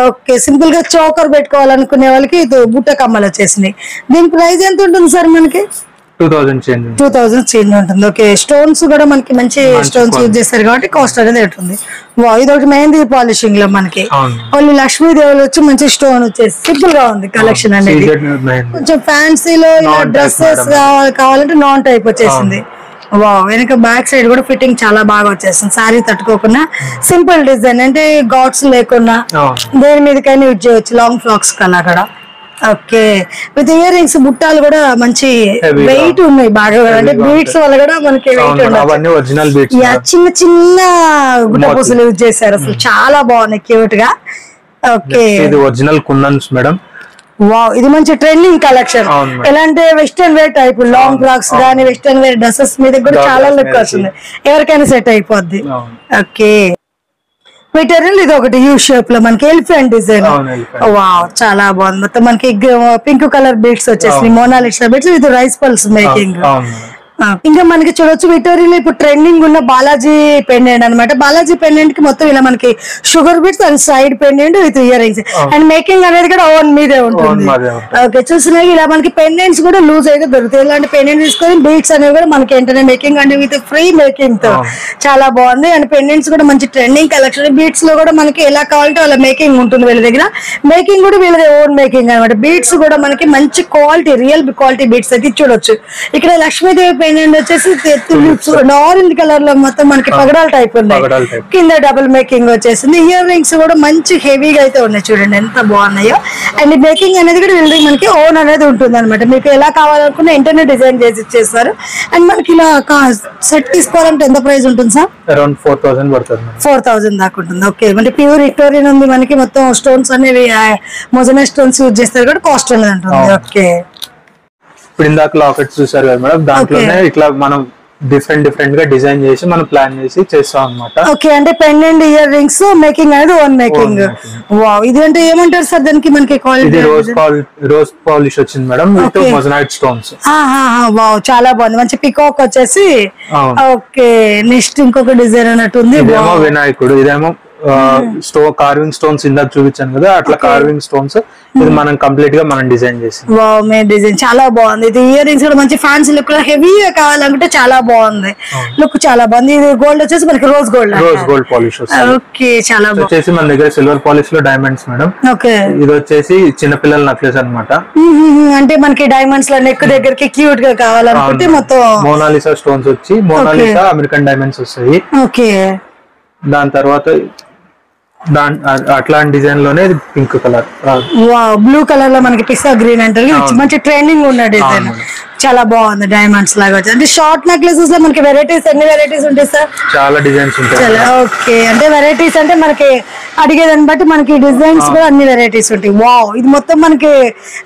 ఓకే, సింపుల్ గా చోకర్ పెట్టుకోవాలనుకునే వాళ్ళకి ఇది బుట్ట కమ్మలు వచ్చేసినాయి. దీని ప్రైస్ ఎంత ఉంటుంది సార్ మనకి? 2000 చేంజ్ ఉంటుంది. ఓకే, స్టోన్స్ కూడా మనకి మంచి స్టోన్స్ యూజ్ చేస్తారు కాబట్టి కాస్ట్ అనేది ఉంటుంది. ఇది ఒకటి మెహందీ పాలిషింగ్ లో మనకి ఓన్లీ లక్ష్మీదేవులు వచ్చి మంచి స్టోన్ వచ్చేసి సింపుల్ గా ఉంది కలెక్షన్ అనేది. కొంచెం ఫ్యాన్సీలో ఇలా డ్రెస్సెస్ కావాలంటే నాన్ టైప్ వచ్చేసింది. వావ్, వెనక బ్యాక్ సైడ్ కూడా ఫిట్టింగ్ చాలా బాగా వచ్చేస్తుంది. సారీ తట్టుకోకుండా సింపుల్ డిజైన్, అంటే గాడ్స్ లేకుండా దేని మీదకైనా యూజ్ చేయొచ్చు. లాంగ్ ఫ్రాక్స్ కల్లా కూడా. ఓకే, విత్ ఇయర్ రింగ్స్ బుట్టాలు కూడా మంచి వెయిట్ ఉన్నాయి బాగా. అంటే బీట్స్ వల్ల కూడా మనకి వెయిట్ ఉన్నాయి. చిన్న చిన్న గుడ్డ పూసలు యూజ్ చేశారు అసలు, చాలా బాగున్నాయి క్యూట్ గా. Okay, original kundans madam. Wow, ఇది మంచి ట్రెండింగ్ కలెక్షన్. ఎలా అంటే western wear type long frocks గానీ వెస్టర్న్ వేర్ డ్రెస్సెస్ మీద కూడా చాలా లుక్ వస్తుంది, ఎవరికైనా సెట్ అయిపోద్ది. ఓకే, మెటీరియల్ ఇది ఒకటి యూ షేప్ లో మనకి ఎలిఫెంట్ డిజైన్. వావ్, చాలా బాగుంది. మొత్తం మనకి పింక్ కలర్ బీట్స్ వచ్చేసి Monalisa beads with rice pearls making. ఇంకా మనకి చూడొచ్చు విక్టోరియాలో ఇప్పుడు ట్రెండింగ్ ఉన్న బాలాజీ పెండెంట్ అనమాట. బాలాజీ పెండెంట్ కి మొత్తం ఇలా మనకి sugar bits and side pendant with ear rings and making అనేది కూడా ఓన్ మీదే ఉంటుంది. ఓకే, చూసినా ఇలా మనకి పెండెంట్స్ కూడా లూజ్ అయితే దొరుకుతాయి. ఇలాంటి పెండెంట్ తీసుకొని బీట్స్ అనేవి కూడా మనకి ఏంటంటే మేకింగ్ అంటే విత్ ఫ్రీ మేకింగ్ తో చాలా బాగుంది. అండ్ పెండెంట్స్ కూడా మంచి ట్రెండింగ్ కలెక్షన్. బీట్స్ లో కూడా మనకి ఎలా కావాలంటే వాళ్ళ మేకింగ్ ఉంటుంది వీళ్ళ దగ్గర. మేకింగ్ కూడా వీళ్ళ ఓన్ మేకింగ్ అనమాట. బీట్స్ కూడా మనకి మంచి క్వాలిటీ రియల్ క్వాలిటీ బీట్స్ అయితే చూడొచ్చు. ఇక్కడ లక్ష్మీదేవి పెండెంట్ వచ్చేసి ఆరెంజ్ కలర్ లో మొత్తం మనకి పగడాల టైప్ ఉన్నాయి, కింద డబుల్ మేకింగ్ వచ్చేసింది. ఇయర్ రింగ్స్ కూడా మంచి హెవీగా అయితే ఉన్నాయి, చూడండి ఎంత బాగున్నాయో. అండ్ మేకింగ్ అనేది కూడా వీళ్ళ మనకి ఓన్ అనేది ఉంటుంది అనమాట. మీకు ఎలా కావాలనుకున్నా ఇంటర్నెట్ డిజైన్ చేసి ఇచ్చేస్తారు. అండ్ మనకి ఇలా సెట్ తీసుకోవాలంటే ఎంత ప్రైస్ ఉంటుంది సార్? అరౌండ్ 4000 పడుతుంది. 4000 దాకా ఉంటుంది. ఓకే, అంటే ప్యూర్ విక్టోరియన్ ఉంది మనకి. మొత్తం స్టోన్స్ అనేవి మొజనైట్ స్టోన్స్ యూజ్ చేస్తారు కూడా కాస్ట్ అనేది ఉంటుంది. ఓకే, ఇప్పుడు ఇందాక లాకెట్స్ చూసారు కదా మేడం, దాంట్లోనే ఇట్లా మనం డిఫరెంట్ గా డిజైన్ చేసి మనం ప్లాన్ చేసి చేస్తాం అన్నమాట. ఓకే, అంటే పెండెంట్ ఇయర్ రింగ్స్ మేకింగ్ అనేది ఓన్ మేకింగ్. వావ్, ఇది అంటే ఏమంటారు సార్ దానికి? మనకి క్వాలిటీ రోజ్ పాలిష్ వచ్చింది madam with moissanite stones. Wow, చాలా బాగుంది. మంచి పికాక్ వచ్చేసి. ఓకే, నెక్స్ట్ ఇంకొక డిజైన్ అన్నట్టు ఉంది. ఇదేమో వినాయకుడు, ఇదేమో కార్వింగ్ స్టోన్స్ ఇందాక చూపించాను కదా, అట్లా కార్వింగ్ స్టోన్స్. ఇది మనం కంప్లీట్ గా మనం డిజైన్ చేసి. వావ్, మే డిజైన్ చాలా బాగుంది. ఇది ఇయర్ రింగ్స్ కూడా మంచి ఫ్యాన్సీ లుక్ లో హెవీగా కావాలనుకుంటే చాలా బాగుంది. లుక్ చాలా బాగుంది. ఇది గోల్డ్ వచ్చేసి మనకి రోజ్ గోల్డ్ పాలిష్. ఓకే, చాలా బాగుంది. వచ్చేసి మన దగ్గర సిల్వర్ పాలిష్ లో డైమండ్స్ మేడం. ఓకే, ఇది వచ్చేసి చిన్నపిల్లల నెక్లెస్ అన్నమాట. అంటే మనకి డైమండ్స్ లో నెక్ దగ్గరికి క్యూట్ గా కావాలనుకుంటే మొత్తం మోనాలిసా స్టోన్స్ వచ్చి మోనాలిసా అమెరికన్ డైమండ్స్ వస్తాయి. ఓకే, దాని తర్వాత అట్లాంటి డిజైన్ లోనే పింక్ కలర్, బ్లూ కలర్ లో మనకి పిస్తా గ్రీన్ అంటారు. మంచి ట్రెండింగ్ ఉన్న డిజైన్, చాలా బాగుంది. డైమండ్స్ లాగా వచ్చి అంటే షార్ట్ నెక్లెసెస్ లో మనకి వెరైటీస్ ఎన్ని వెరైటీస్ ఉంటాయి సార్? చాలా డిజైన్స్ ఉంటాయి. ఓకే, అంటే వెరైటీస్ అంటే మనకి అడిగేదాన్ని బట్టి మనకి డిజైన్స్ కూడా అన్ని వెరైటీస్ ఉంటాయి. వావ్, ఇది మొత్తం మనకి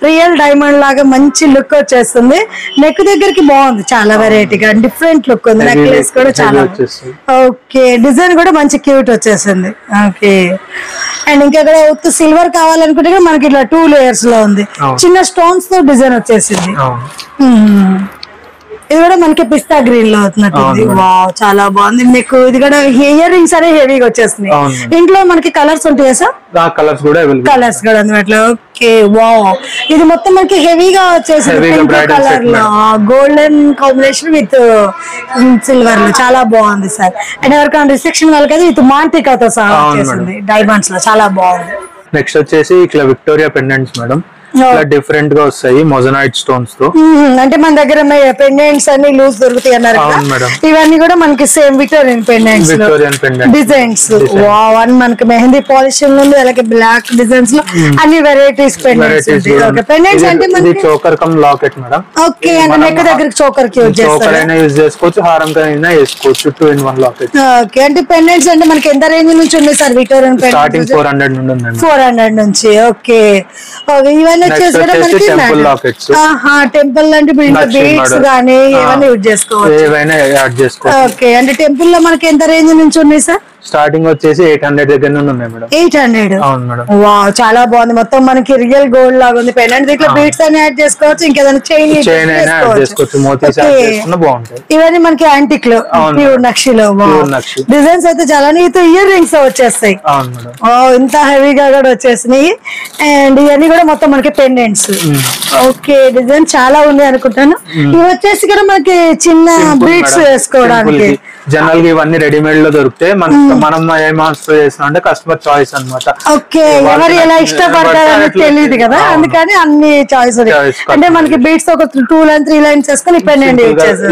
రియల్ డైమండ్ లాగా మంచి లుక్ వచ్చేస్తుంది. నెక్ దగ్గరికి బాగుంది, చాలా వెరైటీగా డిఫరెంట్ లుక్ ఉంది. నెక్లెస్ కూడా చాలా. ఓకే, డిజైన్ కూడా మంచి క్యూట్ వచ్చేసింది. ఓకే, అండ్ ఇంకా సిల్వర్ కావాలనుకుంటే మనకి ఇట్లా 2 లేయర్స్ లో ఉంది. చిన్న స్టోన్స్ తో డిజైన్ వచ్చేసింది. ఇది కూడా మనకి పిస్తా గ్రీన్ లో అవుతున్నట్టుంది. వావ్, చాలా బాగుంది. మీకు ఇది కూడా ఇయర్ రింగ్స్ అనేవి హెవీగా వచ్చేస్తున్నాయి. ఇంట్లో మనకి కలర్స్ ఉంటాయా సార్? కలర్స్ కూడా అందుబాటులో. ఓకే, వావ్, ఇది మొత్తం మనకి హెవీగా వచ్చేసింది. పింక్ కలర్ లో గోల్డెన్ కాంబినేషన్ విత్ సిల్వర్ లో చాలా బాగుంది సార్. అండ్ ఎవరికైనా రిసెప్షన్ వాళ్ళకైతే విత్ మాంటికాతో సహా వచ్చేసింది డైమండ్స్ లో, చాలా బాగుంది. నెక్స్ట్ వచ్చేసి ఇట్లా విక్టోరియా పెండెంట్స్ మేడం. డిఫరెంట్ గా వస్తాయి మొజనైట్ స్టోన్స్ తో. అంటే మన దగ్గర పెండెంట్స్ అన్ని లూజ్ దొరుకుతాయి అన్నారు కదా, ఇవన్నీ కూడా మనకి same Victorian pendants designs. Wow, అని మనకి మెహందీ పాలిష్ ఉంది, అలాగే బ్లాక్ డిజైన్స్ లో అన్ని వెరైటీస్ పెండెంట్స్. పెండెంట్స్ అంటే మనకి choker come locket madam. Okay, అంటే నెక్ దగ్గరికి చోకర్ కి యూజ్ చేస్తారు. యూజ్ చేసుకోవచ్చు, హారం కైనా వేసుకోవచ్చు. 2-in-1 locket. ఓకే, అంటే పెండెంట్స్ అంటే మనకి ఎంత రేంజ్ నుంచి ఉంది సార్ విక్టోరియన్ పెండెంట్స్? స్టార్టింగ్ 400 నుండి ఉందండి. 400 నుంచి. ఓకే, ఇవన్నీ టెంపుల్ అంటే బీడ్స్ గానీ ఏమైనా యూజ్ చేసుకోవచ్చు. ఓకే, అంటే టెంపుల్ లో మనకి ఎంత రేంజ్ నుంచి ఉన్నాయి సార్? స్టార్టింగ్ వచ్చేసి 800 దగ్గర నుండి ఉన్నాయి మేడం. 800. అవును మేడం. వావ్, చాలా బాగుంది. మొత్తం మనకి రియల్ గోల్డ్ లాగా ఉంది. పెండెంట్ దీంట్లో బీడ్స్ అని యాడ్ చేసుకోవచ్చు, ఇంకేదైనా చైన్ చేసుకోవచ్చు, మోతీస్ యాడ్ చేసుకున్నా బాగుంటాయి. ఇవన్నీ మనకి యాంటిక్ లో ప్యూర్ నక్షిలో. డిజైన్స్ అయితే చాలా నీతో ఇయర్ రింగ్స్ వచ్చేస్తాయి. ఇంత హెవీగా కూడా వచ్చేసినాయి. అండ్ ఇవన్నీ కూడా మొత్తం మనకి పెండెంట్స్. ఓకే, డిజైన్ చాలా ఉంది అనుకుంటాను. ఇవి వచ్చేసి కూడా మనకి చిన్న బీడ్స్ వేసుకోవడానికి. జనరల్ గా ఇవన్నీ రెడీమేడ్ లో దొరుకుతాయి. మనం ఏం ఆన్సర్ చేస్తున్నాం అంటే కస్టమర్ చాయిస్ అన్నమాట. ఓకే, ఎవరు ఎలా ఇష్టపడతారని తెలియదు కదా, అందుకని అన్ని చాయిస్. అంటే మనకి బీడ్స్ ఒక 2 లైన్ 3 లైన్స్ వేసుకొని పెండెంట్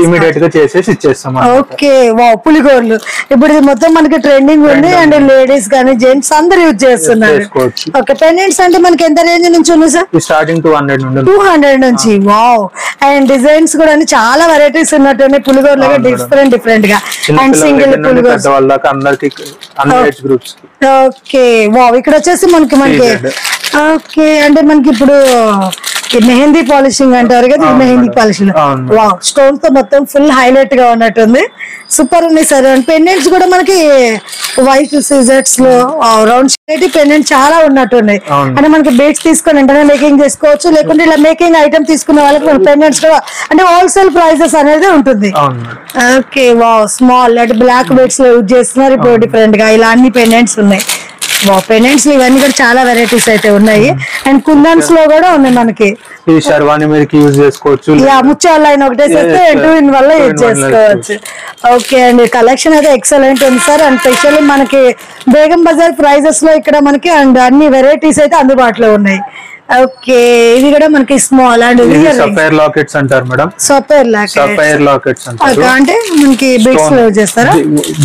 ఇమీడియట్ గా చేసేసి ఇచ్చేస్తాం. ఓకే, వావ్, పులిగోర్లు ఇప్పుడు ఇది మొత్తం మనకి ట్రెండింగ్ ఉంది. అండ్ లేడీస్ కానీ జెంట్స్ అందరు యూజ్ చేస్తున్నారు. ఓకే, పెండెంట్స్ అంటే మనకి ఎంత రేంజ్ నుంచి ఉంది సార్? స్టార్టింగ్ 200 నుంచి. వావ్, అండ్ డిజైన్స్ కూడా చాలా వెరైటీస్ ఉన్నట్టు పులిగోర్లు డిఫరెంట్ గా. అండ్ సింగిల్ ఓకే, వావ్, ఇక్కడ వచ్చేసి మనకి ఓకే, అంటే మనకి ఇప్పుడు ఓకే, మెహందీ పాలిషింగ్ అంటారు కదా, మెహందీ పాలిషింగ్. వావ్, స్టోన్ తో మొత్తం ఫుల్ హైలైట్ గా ఉన్నట్టుంది, సూపర్ ఉన్నాయి సార్. పెండెంట్స్ కూడా మనకి వైట్ సిజర్స్ లో రౌండ్ షేప్ పెండెంట్ చాలా ఉన్నట్టున్నాయి. అంటే మనకి బీడ్స్ తీసుకొని వెంటనే మేకింగ్ చేసుకోవచ్చు, లేకుంటే ఇలా మేకింగ్ ఐటమ్ తీసుకునే వాళ్ళకి మన పెండెంట్స్ కూడా అంటే హోల్సేల్ ప్రైసెస్ అనేది ఉంటుంది. ఓకే, వావ్, స్మాల్ అంటే బ్లాక్ బీడ్స్ లో యూజ్ చేస్తున్నారు ఇప్పుడు డిఫరెంట్ గా, ఇలా అన్ని పెండెంట్స్ ఉన్నాయి. పెండెంట్స్ ఇవన్నీ కూడా చాలా వెరైటీస్ అయితే ఉన్నాయి. అండ్ కుందన్స్ లో కూడా ఉన్నాయి మనకి, ఇది శర్వాణి మీదకి యూజ్ చేసుకోవచ్చు, ముత్యాల లైన్ ఒకటే చేస్తే 2 in 1 లో యూజ్ చేసుకోవచ్చు. ఓకే అండి, కలెక్షన్ అయితే ఎక్సలెంట్ ఉంది సార్. అండ్ స్పెషల్లీ మనకి బేగం బజార్ ప్రైజెస్ లో ఇక్కడ మనకి అండ్ అన్ని వెరైటీస్ అయితే అందుబాటులో ఉన్నాయి. ఓకే, ఇది కూడా మనకి స్మాల్ అండ్ సఫైర్ లాకెట్స్ అంటారు మేడం. సఫైర్ లాకెట్స్ అంటారు అంటే మనకి బీడ్స్ లో యూజ్ చేస్తారా?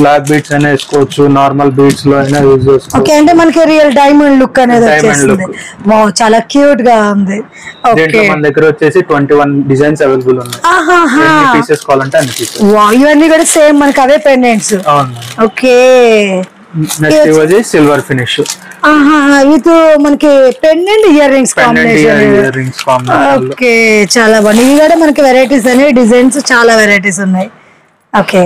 బ్లాక్ బీడ్స్ అయినా వేసుకోవచ్చు, నార్మల్ బీడ్స్ లో అయినా యూజ్ చేసుకోవచ్చు. ఓకే, అంటే మనకి రియల్ డైమండ్ లుక్ అనేది వచ్చేస్తుంది. వావ్, చాలా క్యూట్ గా ఉంది. ఓకే, మన దగ్గర వచ్చేసి 21 డిజైన్స్ అవైలబుల్ ఉన్నాయి. ఎన్ని పీసెస్ కావాలంటే అన్ని పీసెస్. వావ్, ఇవన్నీ కూడా సేమ్ మనకి అవే పెండెంట్స్. ఓకే, నెక్స్ట్ వచ్చి సిల్వర్ ఫినిష్ విత్ మనకి pendant ear rings combination. Okay, చాలా బాగుంది. ఇవి కూడా మనకి వెరైటీస్ అనేవి డిజైన్స్ చాలా వెరైటీస్ ఉన్నాయి. ఓకే,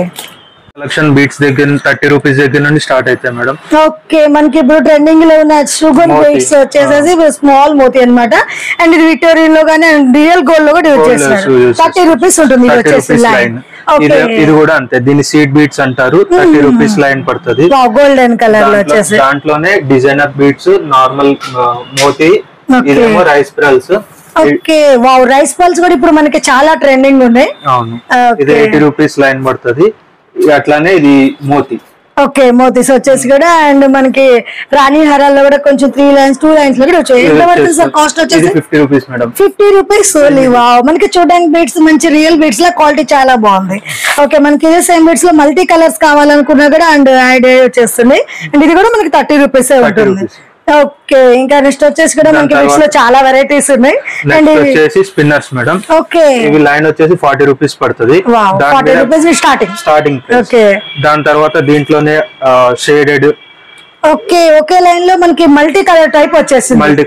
కలెక్షన్ బీట్స్ దగ్గర 30 రూపీస్ దగ్గర నుండి స్టార్ట్ అవుతాయి మేడం. ఓకే, మనకి ఇప్పుడు ట్రెండింగ్ లో ఉన్న షుగర్ బీట్స్ వచ్చేసేసి స్మాల్ మోతీ అన్నమాట. అండ్ ఇది విక్టోరియన్ లో గానీ రియల్ గోల్డ్ లో కూడా యూజ్ చేస్తారు. 30 రూపీస్ ఉంటుంది ఇది వచ్చేసి లైన్. ఇది కూడా అంతే, దీని సీడ్ బీట్స్ అంటారు. 30 రూపీస్ లైన్ పడుతుంది, గోల్డెన్ కలర్ లో వచ్చేసి. దాంట్లోనే డిజైనర్ బీట్స్, నార్మల్ మోతీ, ఇదేమో rice pearls. Okay, wow, rice pearls కూడా ఇప్పుడు మనకి చాలా ట్రెండింగ్ ఉన్నాయి. అవును, ఇది 80 రూపీస్ లైన్ పడుతుంది. అట్లానే ఇది మోతీ. ఓకే, మోతీస్ వచ్చేసి కూడా అండ్ మనకి రాణి హారాల్లో కూడా కొంచెం 3 lines 2 lines లో కూడా వచ్చాయి. ఎంత పడుతుంది సార్ కాస్ట్ వచ్చేసి? 50 rupees madam. 50 rupees only. Wow, మనకి చూడడానికి బీడ్స్ మంచి రియల్ బీడ్స్ లా క్వాలిటీ చాలా బాగుంది. ఓకే, మనకి ఇదే సేమ్ బీడ్స్ లో మల్టీ కలర్స్ కావాలనుకున్నా కూడా అండ్ యాడ్ వచ్చేస్తుంది. అండ్ ఇది కూడా మనకి 30 రూపీస్ ఉంటుంది. ఓకే, ఇంకా నెక్స్ట్ వచ్చేసి కూడా మనకి బీడ్స్ లో చాలా వెరైటీస్ ఉన్నాయి. అండ్ వచ్చేసి స్పిన్నర్స్ మేడం. ఓకే, ఇవి లైన్ వచ్చేసి 40 రూపీస్ పడుతుంది. 40 రూపీస్ స్టార్టింగ్. ఓకే, దాని తర్వాత దీంట్లోనే షేడెడ్. ఓకే, ఒకే లైన్ లో మనకి మల్టీ కలర్ టైప్ వచ్చేస్తుంది.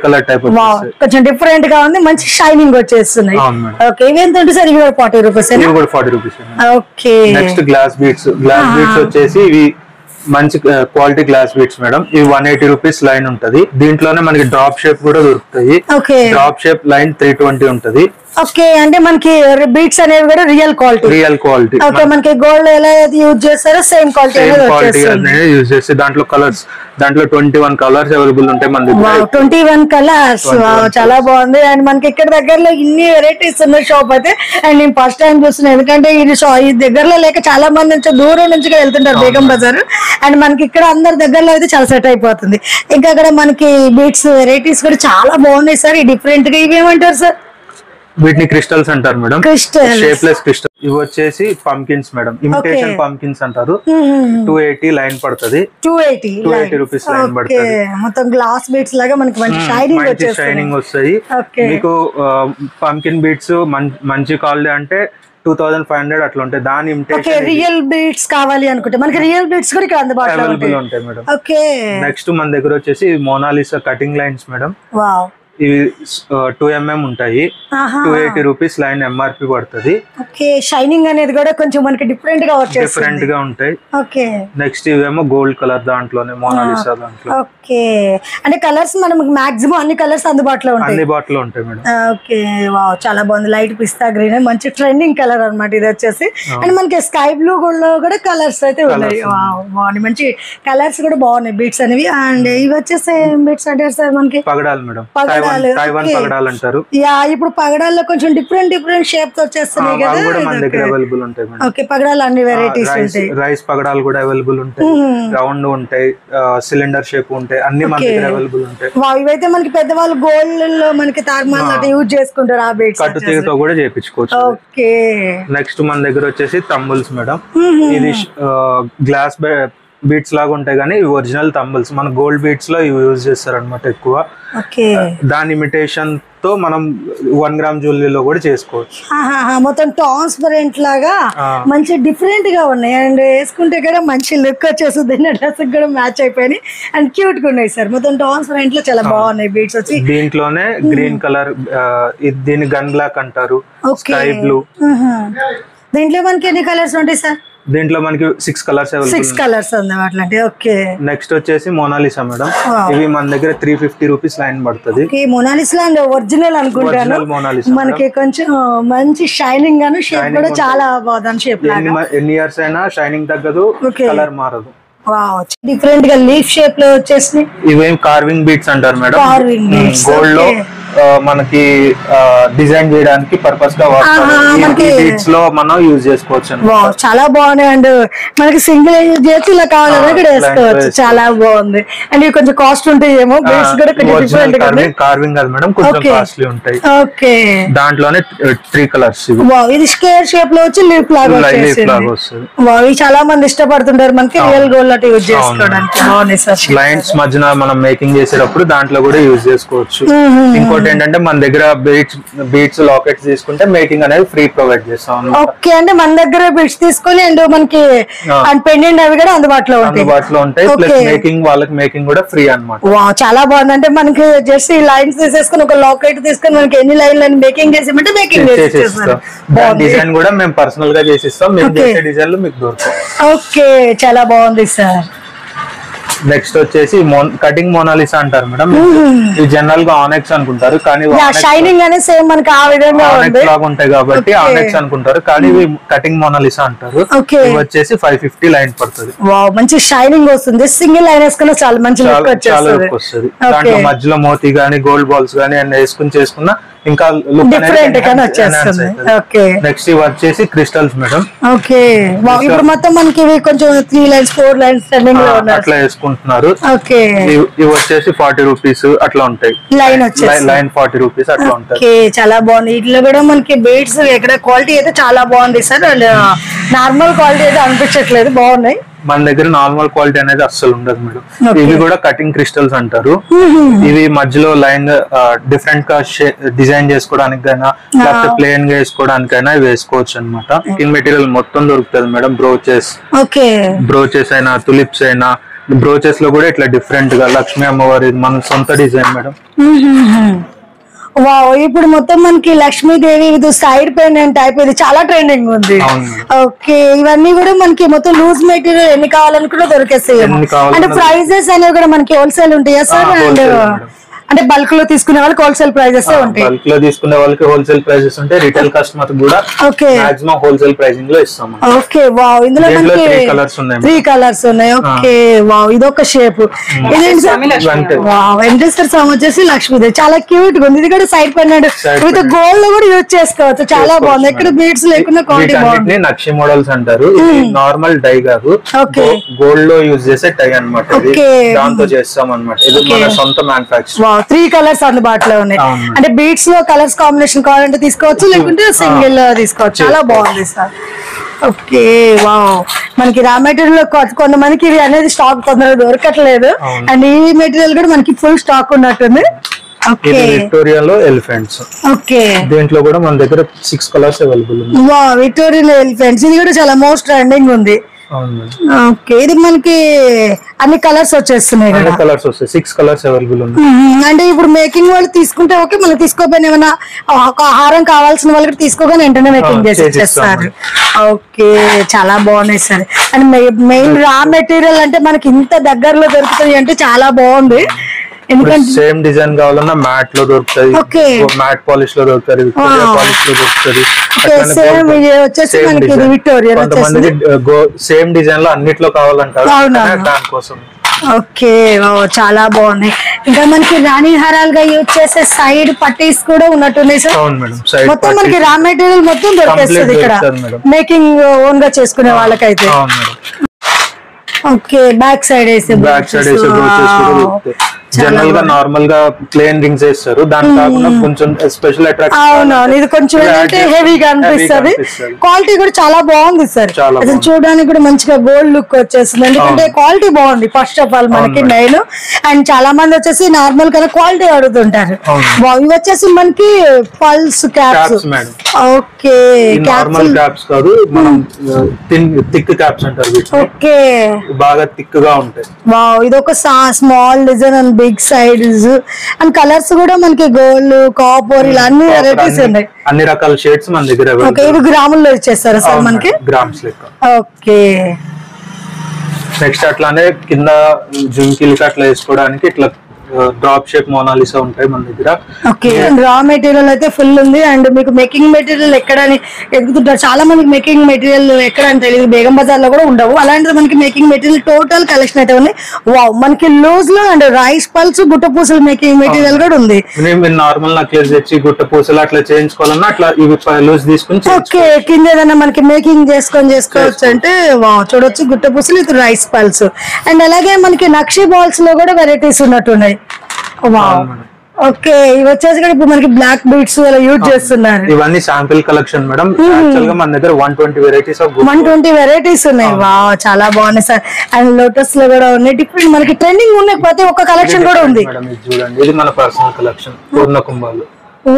కొంచెం డిఫరెంట్ గా ఉంది, మంచి షైనింగ్ వచ్చేస్తున్నాయి. ఓకే, ఇవి ఎంత ఉంటుంది సార్? ఇవి కూడా 40 rupees. Okay, next glass beads. వచ్చేసి ఇవి మంచి క్వాలిటీ గ్లాస్ బీట్స్ మేడం. ఇవి 180 రూపీస్ లైన్ ఉంటది. దీంట్లోనే మనకి డ్రాప్ షేప్ కూడా దొరుకుతాయి. డ్రాప్ షేప్ లైన్ 320 ఉంటది. ఓకే, అంటే మనకి బీట్స్ అనేవి కూడా రియల్ క్వాలిటీ. ఓకే, మనకి గోల్డ్ ఎలా యూజ్ చేస్తారో సేమ్ క్వాలిటీ యూజ్ చేస్తే దాంట్లో కలర్స్, దాంట్లో 21 కలర్స్ అవైలబుల్ ఉంటాయి మన దగ్గర. 21 కలర్స్, చాలా బాగుంది. అండ్ మనకి ఇక్కడ దగ్గరలో ఇన్ని వెరైటీస్ ఉన్నాయి షాప్ అయితే. అండ్ నేను ఫస్ట్ టైం చూస్తున్నాను, ఎందుకంటే ఇది దగ్గరలో లేక చాలా మంది నుంచి దూరం నుంచి వెళ్తుంటారు బేగం బజార్. అండ్ మనకి ఇక్కడ అందరి దగ్గరలో అయితే చాలా సెట్ అయిపోతుంది. ఇంకా అక్కడ మనకి బీట్స్ వెరైటీస్ కూడా చాలా బాగున్నాయి సార్. ఈ డిఫరెంట్ గా ఇవి ఏమంటారు సార్? వీటిని క్రిస్టల్స్ అంటారు మేడం. Shapeless crystal. ఇవి వచ్చేసి పంకిన్స్ మేడం, ఇమిటేషన్ పంకిన్స్ అంటారు. 280 లైన్ పడుతుంది. 280 రూపీస్ లైన్ పడుతుంది. మొత్తం గ్లాస్ బీట్స్ లాగా మనకి మంచి షైనింగ్ వస్తాయి. మీకు పంకిన్ బీట్స్ మంచి కావాలి అంటే 2500 అట్లా ఉంటాయి. దాని ఇమిటేషన్ రియల్ బీట్స్ కావాలి అనుకుంటే మనకి రియల్ బీట్స్ కూడా ఇక్కడ అందుబాటులో అవైలబుల్ ఉంటాయి మేడం. ఓకే, నెక్స్ట్ మన దగ్గర వచ్చేసి Monalisa cutting lines madam. Wow, ఇవి 2 mm ఉంటాయి. 280 రూపీస్ లైన్ ఎంఆర్పి పడుతుంది. ఓకే, షైనింగ్ అనేది కూడా కొంచెం మనకి డిఫరెంట్ గా ఉంటాయి. ఓకే, నెక్స్ట్ ఇవేమో గోల్డ్ కలర్ దాంట్లోనే మోనాలిసా దాంట్లో. ఓకే, అంటే కలర్స్ మనం మాక్సిమం అన్ని కలర్స్ అందుబాటులో ఉంటాయి మేడం. ఓకే, వావ్, చాలా బాగుంది. లైట్ పిస్తా గ్రీన్ మంచి ట్రెండింగ్ కలర్ అన్నమాట ఇది వచ్చేసి. అండ్ మనకి స్కై బ్లూ లో కూడా కలర్స్ అయితే ఉన్నాయి. వావ్, బాగున్నాయి, మంచి కలర్స్ కూడా బాగున్నాయి బీట్స్ అనేవి. అండ్ ఇవి వచ్చేసి బీట్స్ అంటే సార్ మనకి పగడాలు మేడం. తైవాన్ పగడాలు అంటారు. ఇప్పుడు పగడాల్లో కొంచెం డిఫరెంట్ షేప్ తో వచ్చేస్తున్నాయి కదా, మన దగ్గర అవైలబుల్ ఉంటాయి మేడం. ఓకే, పగడాలు అన్ని వెరైటీస్ ఉంటాయి. రైస్ పగడాలు కూడా అవైలబుల్ ఉంటాయి. రౌండ్ ఉంటాయి, సిలిండర్ షేప్ ఉంటాయి, అన్ని మన దగ్గర అవైలబుల్ ఉంటాయి. ఇవైతే మనకి పెద్దవాళ్ళు గోల్డ్ లో మనకి తార్మాల్ అట్లా యూజ్ చేసుకుంటారు. ఆ బీట్స్ కట్టు తీగతో కూడా చేయించుకోవచ్చు. ఓకే, నెక్స్ట్ మన దగ్గర వచ్చేసి తంబుల్స్ మేడం. ఇది గ్లాస్ బీట్స్ లాగా ఉంటాయి కానీ ఇవి ఒరిజినల్ తంబుల్స్. మన గోల్డ్ బీట్స్ లో ఇవి యూజ్ చేస్తారు అనమాట ఎక్కువ. దాని ఇమిటేషన్ తో మనం 1 గ్రామ్ జ్యువెలరీలో కూడా చేసుకోవచ్చు. మొత్తం ట్రాన్స్పరెంట్ లాగా మంచి డిఫరెంట్ గా ఉన్నాయి అండ్ వేసుకుంటే కూడా మంచి లుక్ వచ్చేస్తుంది. డ్రెస్ కూడా మ్యాచ్ అయిపోయి అండ్ క్యూట్ గా ఉన్నాయి సార్. మొత్తం ట్రాన్స్పరెంట్ లో చాలా బాగున్నాయి బీట్స్ వచ్చి. దీంట్లోనే గ్రీన్ కలర్, దీన్ని గన్ బ్లాక్ అంటారు, స్కై బ్లూ. దీంట్లో మనకి ఎన్ని కలర్స్ ఉంటాయి సార్? దీంట్లో మనకి 6 కలర్స్ అవైలబుల్. 6 కలర్స్ ఉన్నాయి. ఓకే. నెక్స్ట్ వచ్చేసి మోనాలిసా మేడం. ఇవి మన దగ్గర 350 రూపీస్ లైన్ పడుతుంది. మోనాలిసా అండ్ ఒరిజినల్ అనుకుంటాను. మనకి కొంచెం మంచి షైనింగ్ గాను షేప్ కూడా చాలా బాగుంది. షేప్ ఎన్ని ఇయర్స్ అయినా షైనింగ్ తగ్గదు, కలర్ మారదు. డిఫరెంట్ గా లీఫ్ షేప్ లో వచ్చేసి ఇవేం కార్వింగ్ బీట్స్ అంటారు మేడం. గోల్డ్ లో మనకి డిజైన్ చేయడానికి పర్పస్ గా బీట్స్ లో మనం యూజ్ చేసుకోవచ్చు. చాలా బాగున్నాయి అండ్ మనకి సింగిల్ యూజ్ చేసి ఇలా కావాలన్నా కూడా వేసుకోవచ్చు. చాలా బాగుంది అండ్ ఇవి కొంచెం కాస్ట్ ఉంటాయి ఏమో. బీట్స్ కూడా కొంచెం డిఫరెంట్ కార్వింగ్ కాదు మేడం, కొంచెం కాస్ట్లీ ఉంటాయి. ఓకే. దాంట్లోనే 3 కలర్స్. ఇది స్క్వేర్ షేప్ లో వచ్చి లీఫ్ లాగా వస్తుంది. ఇవి చాలా మంది ఇష్టపడుతుంటారు మనకి రియల్ గోల్డ్ లాంటి యూజ్ చేసుకోవడానికి. బాగున్నాయి సార్. లైన్స్ మధ్యన మనం మేకింగ్ చేసేటప్పుడు దాంట్లో కూడా యూజ్ చేసుకోవచ్చు. ఇంకోటి ఏంటంటే మన దగ్గర బీట్స్ లాకెట్స్ తీసుకుంటే మేకింగ్ అనేది ఫ్రీ ప్రొవైడ్ చేస్తాం. ఓకే. అంటే మన దగ్గర బీట్స్ తీసుకొని అండ్ మనకి పెండెంట్ అవి కూడా అందుబాటులో ఉంటాయి. ప్లస్ మేకింగ్ వాళ్ళకి మేకింగ్ కూడా ఫ్రీ అన్నమాట. చాలా బాగుంది. అంటే మనకి జస్ట్ ఈ లైన్స్ తీసేసుకుని ఒక లాకెట్ తీసుకొని మనకి ఎన్ని లైన్లు మేకింగ్ చేసేమంటే మేకింగ్ చేసేస్తాం. డిజైన్ కూడా మేము పర్సనల్ గా చేసిస్తాం. మేము చేసే డిజైన్లు మీకు దొరుకుతాయి. ఓకే. చాలా బాగుంది సార్. నెక్స్ట్ వచ్చేసి కటింగ్ మోనాలిసా అంటారు మేడం. ఇది జనరల్ గా ఆనెక్స్ అనుకుంటారు కానీ షైనింగ్ అనేది సేమ్ మనకి ఆ విధంగా ఉంటాయి కాబట్టి ఆనెక్స్ అనుకుంటారు కానీ ఇవి కటింగ్ మోనాలిసా అంటారు. ఇవి వచ్చేసి 550 లైన్ పడుతుంది. మంచి షైనింగ్ వస్తుంది. సింగిల్ లైన్ వేసుకున్నా చాలా మంచి లుక్ వస్తుంది. దాంట్లో మధ్యలో మోతీ గానీ గోల్డ్ బాల్స్ గానీ అన్ని వేసుకుని చేసుకున్నా ఇంకా లుక్ నెక్స్ట్ ఇవి వచ్చేసి క్రిస్టల్స్ మేడం. ఓకే. ఇప్పుడు మొత్తం మనకి కొంచెం 3 లైన్స్ 4 లైన్స్ అట్లా వేసుకుంటున్నారు. ఇవి వచ్చేసి 40 రూపీస్ అట్లా ఉంటాయి. లైన్ 40 రూపీస్ అట్లా ఉంటాయి. చాలా బాగుంది. వీటిలో కూడా మనకి బీడ్స్ ఎక్కడ క్వాలిటీ అయితే చాలా బాగుంది సార్. నార్మల్ క్వాలిటీ అయితే అనిపించట్లేదు, బాగున్నాయి. మన దగ్గర నార్మల్ క్వాలిటీ అనేది అస్సలు ఉండదు మేడం. ఇవి కూడా కటింగ్ క్రిస్టల్స్ అంటారు. ఇవి మధ్యలో లైన్ డిఫరెంట్ గా డిజైన్ చేసుకోవడానికైనా లేకపోతే ప్లేన్ గా వేసుకోవడానికైనా ఇవి వేసుకోవచ్చు అనమాట. స్కిన్ మెటీరియల్ మొత్తం దొరుకుతుంది మేడం. బ్రోచెస్ అయినా తులిప్స్ అయినా. బ్రోచెస్ లో కూడా ఇట్లా డిఫరెంట్ గా లక్ష్మీ అమ్మవారి మన సొంత డిజైన్ మేడం. ఇప్పుడు మొత్తం మనకి లక్ష్మీదేవి ఇది సైడ్ పెండెంట్ టైప్ ఇది చాలా ట్రెండింగ్ ఉంది. ఓకే. ఇవన్నీ కూడా మనకి మొత్తం లూజ్ మెటీరియల్ ఎన్ని కావాలనుకుంటే దొరికేస్తాయి. అంటే ప్రైజెస్ అనేవి కూడా మనకి హోల్సేల్ ఉంటాయా సార్? అండ్ అంటే బల్క్ లో తీసుకునే వాళ్ళకి హోల్సేల్ ప్రైజెస్ ఉంటాయి. బల్క్ లో తీసుకునే వాళ్ళకి హోల్సేల్ ప్రైజెస్ ఉంటాయి. రిటైల్ కస్టమర్ కూడా మాక్సిమం హోల్సేల్ ప్రైసింగ్ లో ఇస్తాం. ఓకే. ఇందులో మనకి 3 కలర్స్ ఉన్నాయి. ఓకే. ఇదొక షేప్. వెంకటేశ్వర స్వామి వచ్చేసి లక్ష్మీదేవి చాలా క్యూట్ గా ఉంది. ఇది కూడా సైడ్ పెండెంట్ విత్ గోల్డ్ లో కూడా యూజ్ చేసుకోవచ్చు. చాలా బాగుంది. ఎక్కడ బీడ్స్ లేకుండా క్వాలిటీ బాగుంది. నక్షి మోడల్స్ అంటారు. నార్మల్ డై కాదు, గోల్డ్ లో యూజ్ చేసే డై అన్నమాట. దాంతో చేస్తాం అన్నమాట. ఇది మన సొంత మ్యానుఫ్యాక్చర్. 3 కలర్స్ అందుబాటులో ఉన్నాయి. అంటే బీట్స్ లో కలర్స్ కాంబినేషన్ కావాలంటే తీసుకోవచ్చు, లేకుంటే సింగిల్ తీసుకోవచ్చు. చాలా బాగుంది సార్. ఓకే. మనకి రా మెటీరియల్ కొంతమందికి ఇది అనేది స్టాక్ తొందరగా దొరకట్లేదు. అండ్ ఈ మెటీరియల్ కూడా మనకి ఫుల్ స్టాక్ ఉన్నట్టుంది. విక్టోరియాలో ఎలిఫెంట్స్. ఓకే. దీంట్లో కూడా మన దగ్గర 6 కలర్స్ అవైలబుల్ ఉంది. విక్టోరియా ఎలిఫెంట్స్ ఇది కూడా చాలా మోస్ట్ ట్రెండింగ్ ఉంది. ఓకే. ఇది మనకి అన్ని కలర్స్ వచ్చేస్తున్నాయి. 6 కలర్స్ అవైలబుల్ ఉంది. అంటే ఇప్పుడు మేకింగ్ వాళ్ళు తీసుకుంటే ఓకే, మనం తీసుకోపోయినా ఏమైనా ఆహారం కావాల్సిన వాళ్ళకి తీసుకోగానే వెంటనే మేకింగ్ చేసి ఇచ్చేస్తారు. ఓకే. చాలా బాగున్నాయి sir. And main raw material అంటే మనకి ఇంత దగ్గరలో దొరుకుతుంది అంటే చాలా బాగుంది. ఎందుకంటే సేమ్ డిజైన్ కావాలన్నా మ్యాట్ లో దొరుకుతుంది, మ్యాట్ పాలిష్ లో దొరుకుతుంది, విక్టోరియా పాలిష్ లో దొరుకుతుంది. కొంతమంది సేమ్ డిజైన్ లో అన్నిట్లో కావాలంటారు, దానికోసం. ఓకే. చాలా బాగున్నాయి. ఇంకా మనకి రాణి హారాలుగా యూజ్ చేసే సైడ్ పట్టీస్ కూడా ఉన్నట్టున్నాయి సార్. మొత్తం మనకి రా మెటీరియల్ మొత్తం దొరికేస్తుంది ఇక్కడ మేకింగ్ ఓన్ గా చేసుకునే వాళ్ళకైతే. ఓకే. బ్యాక్ సైడ్ వేసే జనరల్ గా నార్మల్ గా ప్లేన్ రింగ్స్ వేస్తారు, దాని కాకుండా కొంచెం స్పెషల్ అట్రాక్షన్. అవునవును, ఇది కొంచెం హెవీగా అనిపిస్తుంది. క్వాలిటీ కూడా చాలా బాగుంది సార్, అసలు చూడడానికి కూడా మంచిగా గోల్డ్ లుక్ వచ్చేస్తుంది. ఎందుకంటే క్వాలిటీ బాగుంది ఫస్ట్ ఆఫ్ ఆల్ మనకి మెయిన్. అండ్ చాలా మంది వచ్చేసి నార్మల్ కదా క్వాలిటీ అడుగుతుంటారు. ఇవి వచ్చేసి మనకి pearls caps. Okay, normal caps కాదు, మనం థిక్ క్యాప్స్ అంటారు. ఓకే, బాగా థిక్ గా ఉంటాయి. వావ్, ఇది ఒక small design and big size and colours కూడా మనకి గోల్డ్, కాపర్ ఇలా అన్ని వెరైటీస్ ఉన్నాయి. అన్ని రకాల షేడ్స్ మన దగ్గర. ఓకే, ఇవి గ్రాముల్లో ఇచ్చేస్తారా సార్ మనకి? గ్రామ్స్ లెక్క. ఓకే, నెక్స్ట్ అట్లానే కింద జుంకీలకి అట్లా వేసుకోవడానికి ఇట్లా డ్రాప్ షేప్ మోనాలిసా ఉంటాయి మన దగ్గర. ఓకే, రా మెటీరియల్ అయితే ఫుల్ ఉంది. అండ్ మీకు మేకింగ్ మెటీరియల్ ఎక్కడని ఎదుగుతుంటారు చాలా మందికి, మేకింగ్ మెటీరియల్ ఎక్కడ అని తెలియదు, బేగం బజార్ లో కూడా ఉండవు. అలాంటిది మనకి మేకింగ్ మెటీరియల్ టోటల్ కలెక్షన్ అయితే ఉంది. వావ్, మనకి లూజ్ లో అండ్ రైస్ పల్స్, గుట్ట పూసలు మేకింగ్ మెటీరియల్ కూడా ఉంది. నార్మల్ నక్లెస్ తెచ్చి గుట్ట పూసలు అట్లా చేయించుకోవాలన్నా అట్లా ఇవి లూజ్ తీసుకుని. ఓకే, కింద ఏదైనా మనకి మేకింగ్ చేసుకోవచ్చు అంటే వావ్, చూడొచ్చు గుట్ట పూసలు, ఇది రైస్ పల్స్. అండ్ అలాగే మనకి నక్షి బాల్స్ లో కూడా వెరైటీస్ ఉన్నట్టున్నాయి. ఓకే, ఇవి వచ్చేసి ఇప్పుడు మనకి బ్లాక్ బీట్స్ అలా యూజ్ చేస్తున్నారు. ఇవన్నీ శాంపిల్ కలెక్షన్ మేడం. యాక్చువల్ గా మన దగ్గర 120 వెరైటీస్ 120 వెరైటీస్ ఉన్నాయి. వావ్, చాలా బాగున్నాయి సార్. అండ్ లోటస్ లో కూడా ఉన్నాయి, డిఫరెంట్ మనకి ట్రెండింగ్ ఉన్నాయి. ప్రతి ఒక్క కలెక్షన్ కూడా ఉంది. చూడండి, ఇది మన పర్సనల్ కలెక్షన్ పూర్ణ కుంభాలు.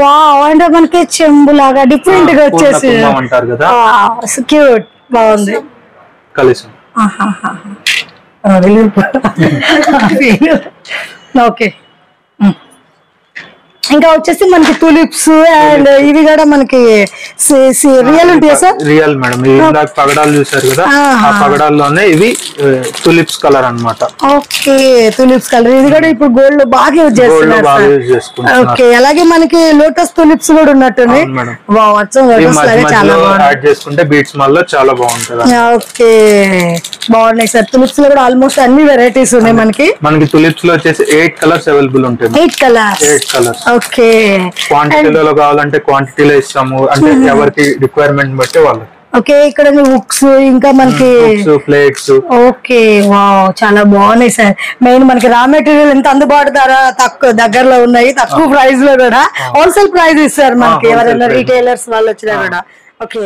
వావ్, అంటే మనకి చెంబు లాగా డిఫరెంట్ గా వచ్చేసి అంటారు కదా, క్యూట్, బాగుంది. కలెక్షన్. ఓకే, ఇంకా వచ్చేసి మనకి తులిప్స్ అండ్ ఇవి కూడా మనకి రియల్ ఉంటాయి సార్. రియల్ మేడం, ఇందాక పగడాలు చూసారు కదా, ఆ పగడాల్లోనే ఇవి తులిప్స్ కలర్ అన్నమాట. ఓకే, తులిప్స్ కలర్, ఇది కూడా ఇప్పుడు గోల్డ్ బాగా యూజ్ చేస్తున్నారు. ఓకే, అలాగే మనకి లోటస్ తులిప్స్ కూడా ఉన్నట్టున్నాయి. చాలా యాడ్ చేసుకుంటే బీట్స్ మళ్ళీ చాలా బాగుంటుంది. ఓకే, బాగున్నాయి సార్. తులిప్స్ లో కూడా ఆల్మోస్ట్ అన్ని వెరైటీస్ ఉన్నాయి మనకి. మనకి తులిప్స్ లో వచ్చేసి 8 కలర్స్ అవైలబుల్ ఉంటాయి. 8 కలర్స్. ఓకే, క్వాంటిటీలో కావాలంటే క్వాంటిటీలో ఇస్తాము, అంటే ఎవరికి రిక్వైర్మెంట్ బట్టి వాళ్ళకి. ఓకే, ఇక్కడ హుక్స్, ఇంకా మనకి ప్లేట్స్. ఓకే, వావ్, చాలా బాగున్నాయి సార్. మెయిన్ మనకి రా మెటీరియల్ ఎంత అందుబాటు ధర, తక్కువ దగ్గరలో ఉన్నాయి, తక్కువ ప్రైస్ లో కూడా హోల్సేల్ ప్రైస్ ఇస్తారు మనకి ఎవరైనా రీటైలర్స్ వాళ్ళు వచ్చినా కూడా. ఓకే.